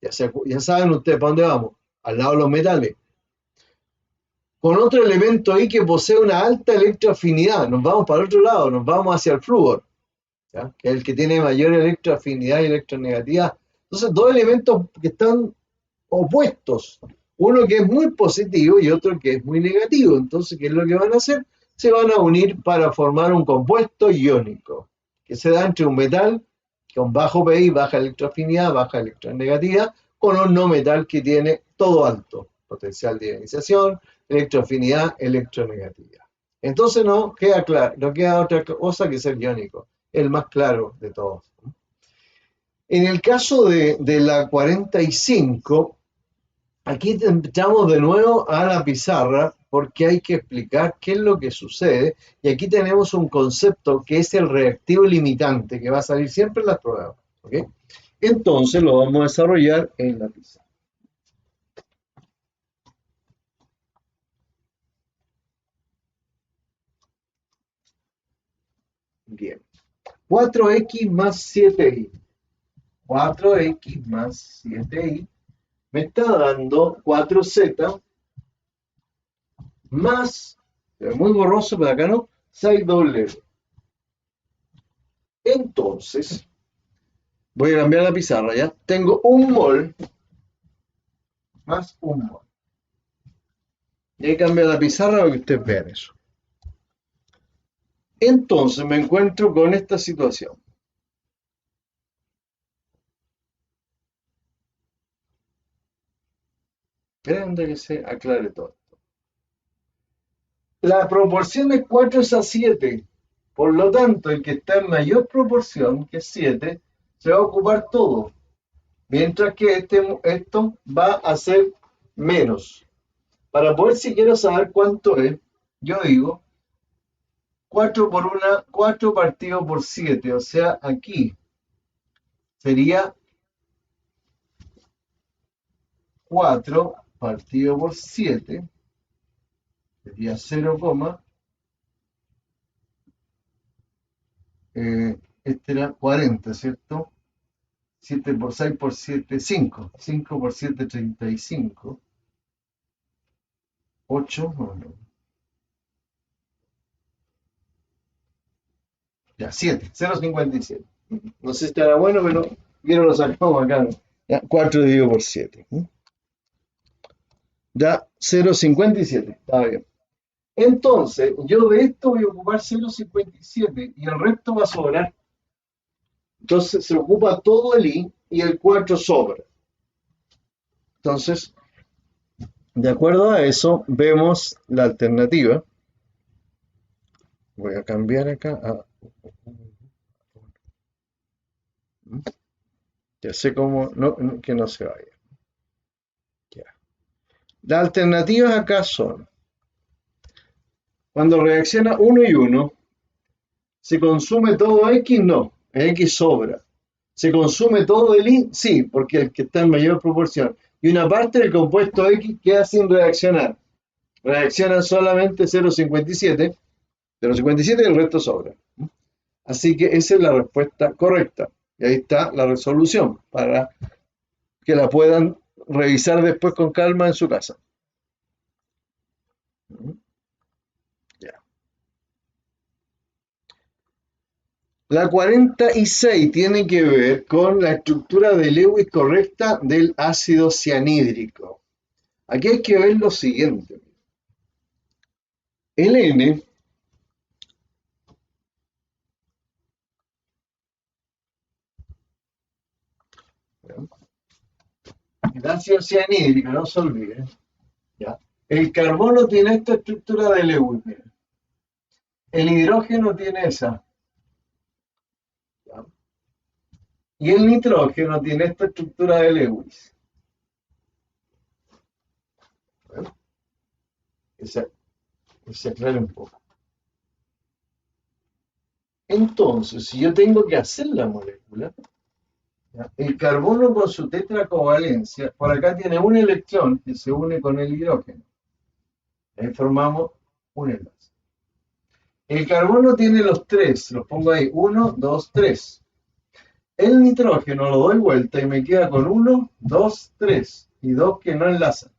Ya saben ustedes para dónde vamos. Al lado de los metales. Con otro elemento Y que posee una alta electroafinidad. Nos vamos para el otro lado, nos vamos hacia el flúor, ¿ya? Que es el que tiene mayor electroafinidad y electronegatividad. Entonces, dos elementos que están opuestos. Uno que es muy positivo y otro que es muy negativo. Entonces, ¿qué es lo que van a hacer? Se van a unir para formar un compuesto iónico, que se da entre un metal con bajo PI, baja electroafinidad, baja electronegatividad, con un no metal que tiene todo alto, potencial de ionización, electroafinidad, electronegatividad. Entonces no queda claro, no queda otra cosa que ser iónico, el más claro de todos. En el caso de la 45, aquí entramos de nuevo a la pizarra porque hay que explicar qué es lo que sucede y aquí tenemos un concepto que es el reactivo limitante que va a salir siempre en las pruebas. ¿Okay? Entonces lo vamos a desarrollar en la pizarra. Bien. 4x más 7y. 4x más 7y me está dando 4z más, muy borroso, pero acá no, 6w. Entonces, voy a cambiar la pizarra ya. Tengo un mol más un mol. Y ahí cambia la pizarra para que ustedes vean eso. Entonces me encuentro con esta situación. Esperando que se aclare todo. La proporción es 4 a 7. Por lo tanto, el que está en mayor proporción, que es 7, se va a ocupar todo. Mientras que esto va a ser menos. Para poder siquiera saber cuánto es, yo digo 4 partido por 7. O sea, aquí sería 4 partido por 7. Sería 0, este era 40, ¿cierto? 7 por 6 por 7, 5. 5 por 7, 35. 8, no. Ya, 7, 0,57. No sé si estará bueno, pero quiero lo sacamos acá. Ya, 4 dividido por 7. Ya, 0,57. Está bien. Entonces, yo de esto voy a ocupar 0,57 y el resto va a sobrar. Entonces, se ocupa todo el i y el 4 sobra. Entonces, de acuerdo a eso, vemos la alternativa. Voy a cambiar acá a... Ya sé cómo... que no se vaya. Ya. Las alternativas acá son... Cuando reacciona 1 y 1, ¿se consume todo X? No, X sobra. ¿Se consume todo el Y? Sí, porque el que está en mayor proporción. Y una parte del compuesto X queda sin reaccionar. Reaccionan solamente 0,57, 0,57 y el resto sobra. Así que esa es la respuesta correcta. Y ahí está la resolución para que la puedan revisar después con calma en su casa. Ya. La 46 tiene que ver con la estructura de Lewis correcta del ácido cianhídrico. Aquí hay que ver lo siguiente. El N el ácido cianhídrico, no se olvide. ¿Ya? El carbono tiene esta estructura de Lewis. Mira. El hidrógeno tiene esa. ¿Ya? Y el nitrógeno tiene esta estructura de Lewis. ¿Ya? Que se aclare un poco. Entonces, si yo tengo que hacer la molécula, ¿ya? El carbono con su tetracovalencia, por acá tiene un electrón que se une con el hidrógeno. Ahí formamos un enlace. El carbono tiene los tres, los pongo ahí, 1, 2, 3. El nitrógeno lo doy vuelta y me queda con 1, 2, 3 y 2 que no enlazan.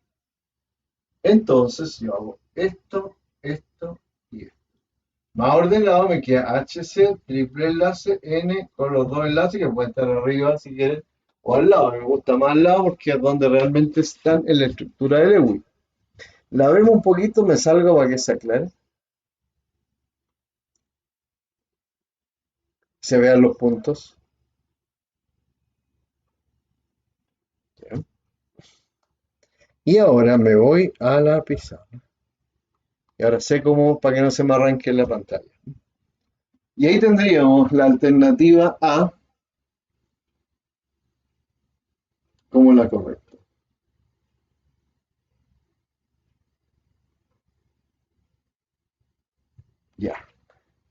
Entonces yo hago esto, esto y esto. Más ordenado me queda HC, triple enlace, N con los dos enlaces que pueden estar arriba si quieren o al lado. Me gusta más al lado porque es donde realmente están en la estructura de Lewis. La vemos un poquito, me salgo para que se aclare. Se vean los puntos. Bien. Y ahora me voy a la pizarra. Y ahora sé cómo para que no se me arranque la pantalla. Y ahí tendríamos la alternativa A como la correcta. Ya.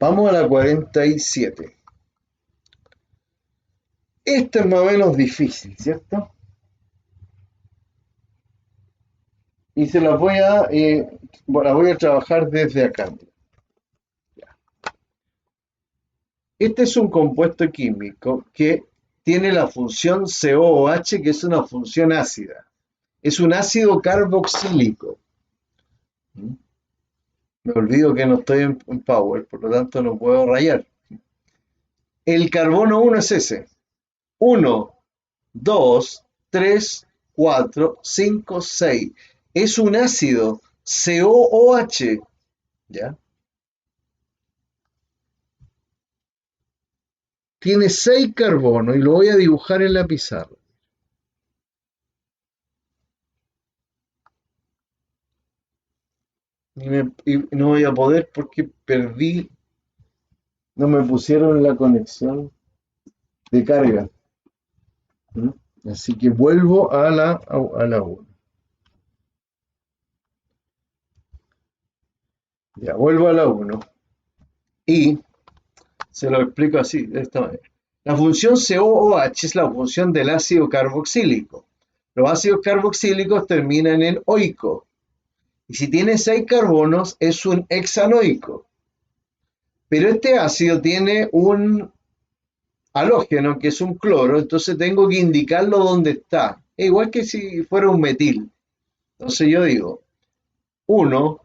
Vamos a la 47. Esta es más o menos difícil, ¿cierto? Y se las voy a trabajar desde acá. Este es un compuesto químico que tiene la función COOH, que es una función ácida. Es un ácido carboxílico. Me olvido que no estoy en Power, por lo tanto no puedo rayar. El carbono 1 es ese. 1, 2, 3, 4, 5, 6. Es un ácido COOH. ¿Ya? Tiene 6 carbonos y lo voy a dibujar en la pizarra. Y no voy a poder porque perdí, no me pusieron la conexión de carga. ¿Mm? Así que vuelvo a la 1. Ya, vuelvo a la 1 y se lo explico así, de esta manera. La función COOH es la función del ácido carboxílico. Los ácidos carboxílicos terminan en oico. Y si tiene 6 carbonos, es un hexanoico. Pero este ácido tiene un halógeno, que es un cloro, entonces tengo que indicarlo dónde está. Es igual que si fuera un metil. Entonces yo digo 1,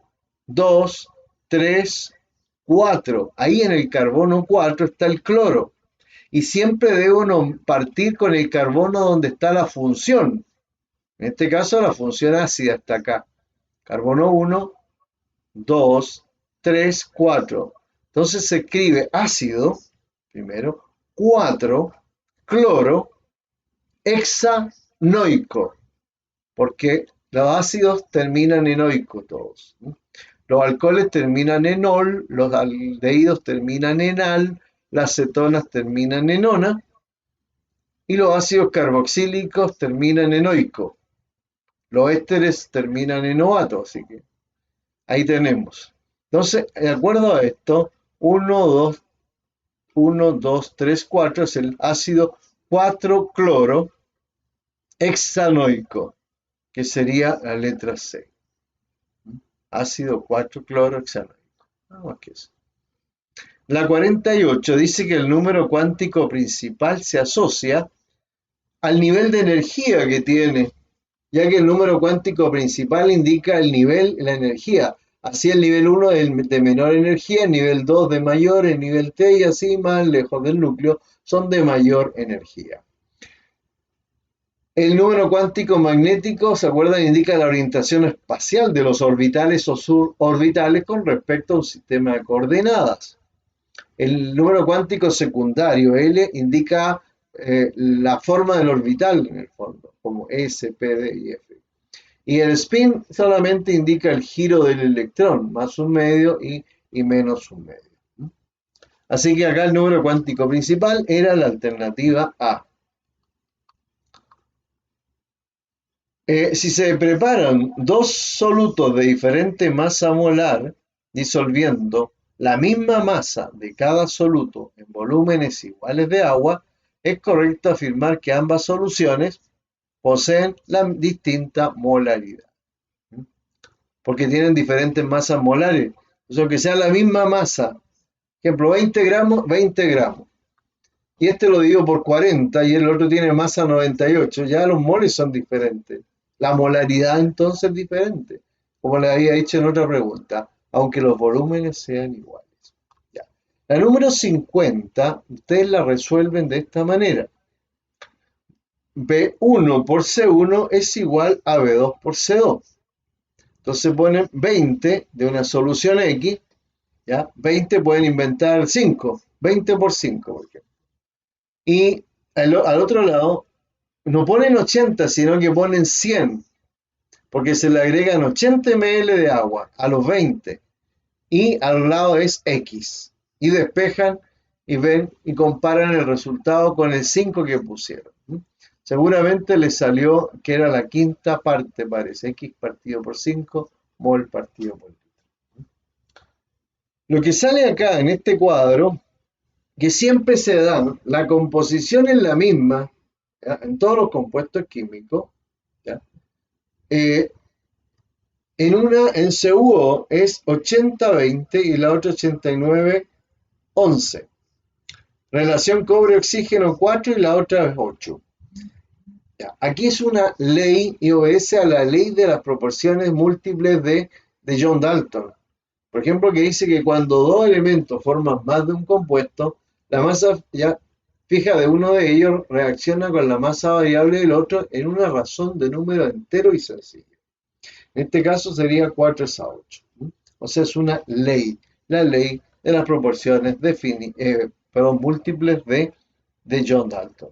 2, 3, 4. Ahí en el carbono 4 está el cloro. Y siempre debo partir con el carbono donde está la función. En este caso la función ácida está acá. Carbono 1, 2, 3, 4. Entonces se escribe ácido, primero, 4, cloro, hexanoico, porque los ácidos terminan en oico todos. Los alcoholes terminan en ol, los aldehídos terminan en al, las cetonas terminan en ona y los ácidos carboxílicos terminan en oico. Los ésteres terminan en oato, así que ahí tenemos. Entonces, de acuerdo a esto, 1, 2, 3, 4 es el ácido 4-cloro hexanoico, que sería la letra C. Ácido 4-cloro hexanoico. Nada más que eso. La 48 dice que el número cuántico principal se asocia al nivel de energía que tiene, ya que el número cuántico principal indica el nivel, la energía. Así el nivel 1 es de menor energía, el nivel 2 de mayor, el nivel T y así más lejos del núcleo son de mayor energía. El número cuántico magnético, ¿se acuerdan? Indica la orientación espacial de los orbitales o suborbitales con respecto a un sistema de coordenadas. El número cuántico secundario, L, indica la forma del orbital en el fondo, como S, P, D y F. Y el spin solamente indica el giro del electrón, más un medio y menos un medio. Así que acá el número cuántico principal era la alternativa A. Si se preparan dos solutos de diferente masa molar, disolviendo la misma masa de cada soluto en volúmenes iguales de agua, es correcto afirmar que ambas soluciones poseen la distinta molaridad, porque tienen diferentes masas molares. O sea, que sea la misma masa, por ejemplo, 20 gramos, 20 gramos. Y este lo divido por 40 y el otro tiene masa 98, ya los moles son diferentes. La molaridad entonces es diferente, como le había dicho en otra pregunta, aunque los volúmenes sean iguales. Ya. La número 50, ustedes la resuelven de esta manera. B1 por C1 es igual a B2 por C2. Entonces ponen 20 de una solución X, ¿ya? 20 pueden inventar 5, 20 por 5, por ejemplo. Y al otro lado, no ponen 80, sino que ponen 100, porque se le agregan 80 ml de agua a los 20 y al lado es X. Y despejan y ven y comparan el resultado con el 5 que pusieron. Seguramente les salió que era la quinta parte, parece. X partido por 5, mol partido por litro. Lo que sale acá en este cuadro, que siempre se da, la composición es la misma, ¿ya? En todos los compuestos químicos, ¿ya? En CuO es 80-20 y la otra 89-11. Relación cobre-oxígeno 4 y la otra es 8. Ya, aquí es una ley y obedece a la ley de las proporciones múltiples de John Dalton. Por ejemplo, que dice que cuando dos elementos forman más de un compuesto, la masa ya fija de uno de ellos reacciona con la masa variable del otro en una razón de número entero y sencillo. En este caso sería 4 es a 8. O sea, es una ley, la ley de las proporciones múltiples de John Dalton.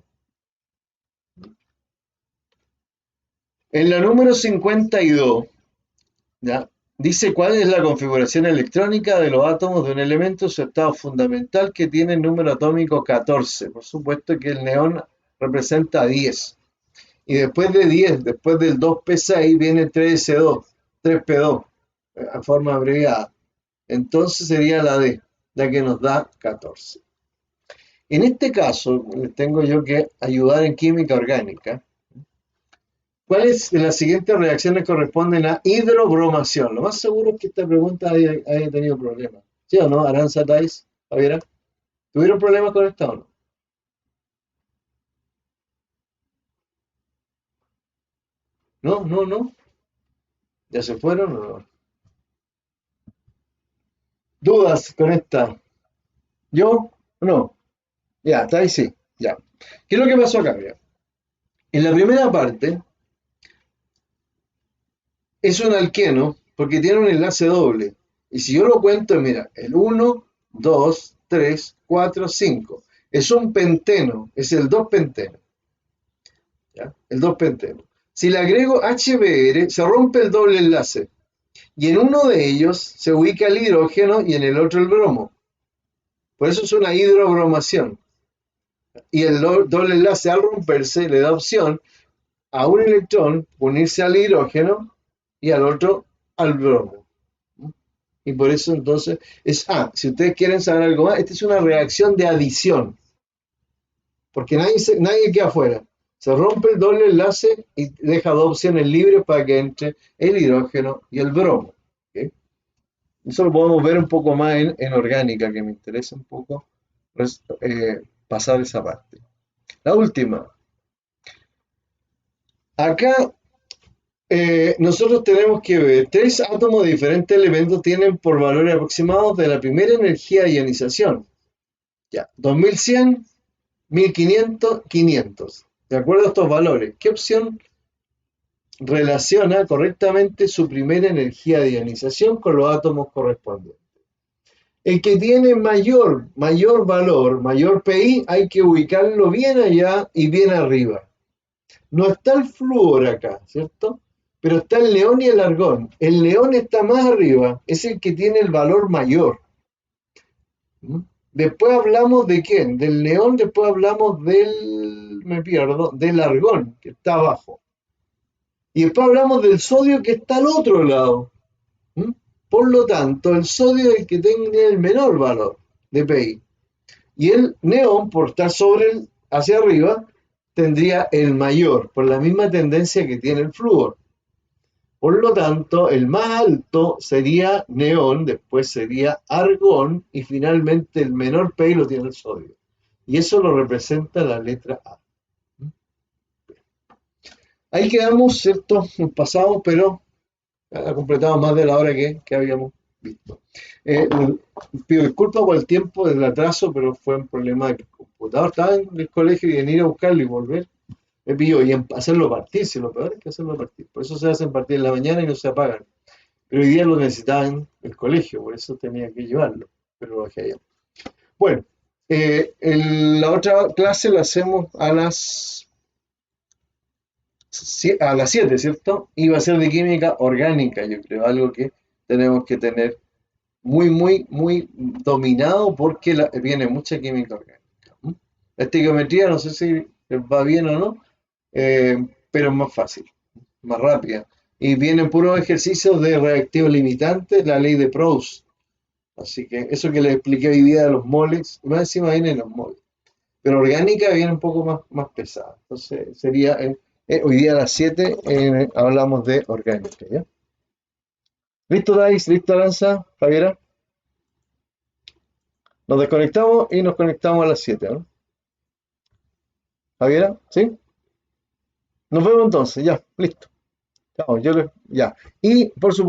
En la número 52, ¿ya? Dice cuál es la configuración electrónica de los átomos de un elemento en su estado fundamental que tiene el número atómico 14. Por supuesto que el neón representa 10. Y después de 10, después del 2p6, viene 3s2, 3p2, en forma abreviada. Entonces sería la D, la que nos da 14. En este caso, les tengo yo que ayudar en química orgánica. ¿Cuáles de las siguientes reacciones corresponden a hidrobromación? Lo más seguro es que esta pregunta haya tenido problemas. ¿Sí o no? Aranza, Thais, Javiera. ¿Tuvieron problemas con esta o no? ¿No? ¿No? ¿No? ¿Ya se fueron o no? ¿Dudas con esta? ¿Yo? No. Ya, Thais sí. Ya. ¿Qué es lo que pasó acá? Mira. En la primera parte es un alqueno porque tiene un enlace doble. Y si yo lo cuento, mira, el 1, 2, 3, 4, 5. Es un penteno, es el 2-penteno. ¿Ya? El 2-penteno. Si le agrego HBr, se rompe el doble enlace. Y en uno de ellos se ubica el hidrógeno y en el otro el bromo. Por eso es una hidrobromación. Y el doble enlace al romperse le da opción a un electrón unirse al hidrógeno y al otro al bromo. Y por eso entonces si ustedes quieren saber algo más, esta es una reacción de adición, porque nadie queda afuera. Se rompe el doble enlace y deja dos opciones libres para que entre el hidrógeno y el bromo. ¿Okay? Eso lo podemos ver un poco más en orgánica, que me interesa un poco pasar esa parte. La última. Acá nosotros tenemos que ver, tres átomos de diferentes elementos tienen por valores aproximados de la primera energía de ionización. Ya, 2100, 1500, 500. De acuerdo a estos valores, ¿qué opción relaciona correctamente su primera energía de ionización con los átomos correspondientes? El que tiene mayor valor, mayor PI, hay que ubicarlo bien allá y bien arriba. No está el flúor acá, ¿cierto? Pero está el neón y el argón. El neón está más arriba, es el que tiene el valor mayor. ¿Mm? Después hablamos de quién, del neón, después hablamos del argón, que está abajo. Y después hablamos del sodio, que está al otro lado. ¿Mm? Por lo tanto, el sodio es el que tiene el menor valor de PI. Y el neón, por estar hacia arriba, tendría el mayor, por la misma tendencia que tiene el flúor. Por lo tanto, el más alto sería neón, después sería argón y finalmente el menor PI lo tiene el sodio. Y eso lo representa la letra A. Ahí quedamos, ¿cierto? Pasado, pero ha completado más de la hora que habíamos visto. Pido disculpas por el tiempo del atraso, pero fue un problema de que el computador estaba en el colegio y en ir a buscarlo y volver. Me pillo y hacerlo partir, si lo peor es que hacerlo partir. Por eso se hacen partir en la mañana y no se apagan. Pero hoy día lo necesitaba en el colegio, por eso tenía que llevarlo. Pero lo dejé allá. Bueno, la otra clase la hacemos a las 7, ¿cierto? Y va a ser de química orgánica, yo creo, algo que tenemos que tener muy, muy, muy dominado porque viene mucha química orgánica. La estequiometría no sé si les va bien o no, pero es más fácil, más rápida. Y vienen puros ejercicios de reactivos limitantes, la ley de Proust. Así que eso que les expliqué hoy día de los moles, más encima vienen los moles. Pero orgánica viene un poco más pesada. Entonces sería, hoy día a las 7 hablamos de orgánica, ¿ya? ¿Listo, Dais? ¿Listo, Aranza? ¿Javiera? Nos desconectamos y nos conectamos a las 7, ¿no? ¿Javiera? ¿Sí? Nos vemos entonces, ya, listo. Chao, ya. Y por supuesto.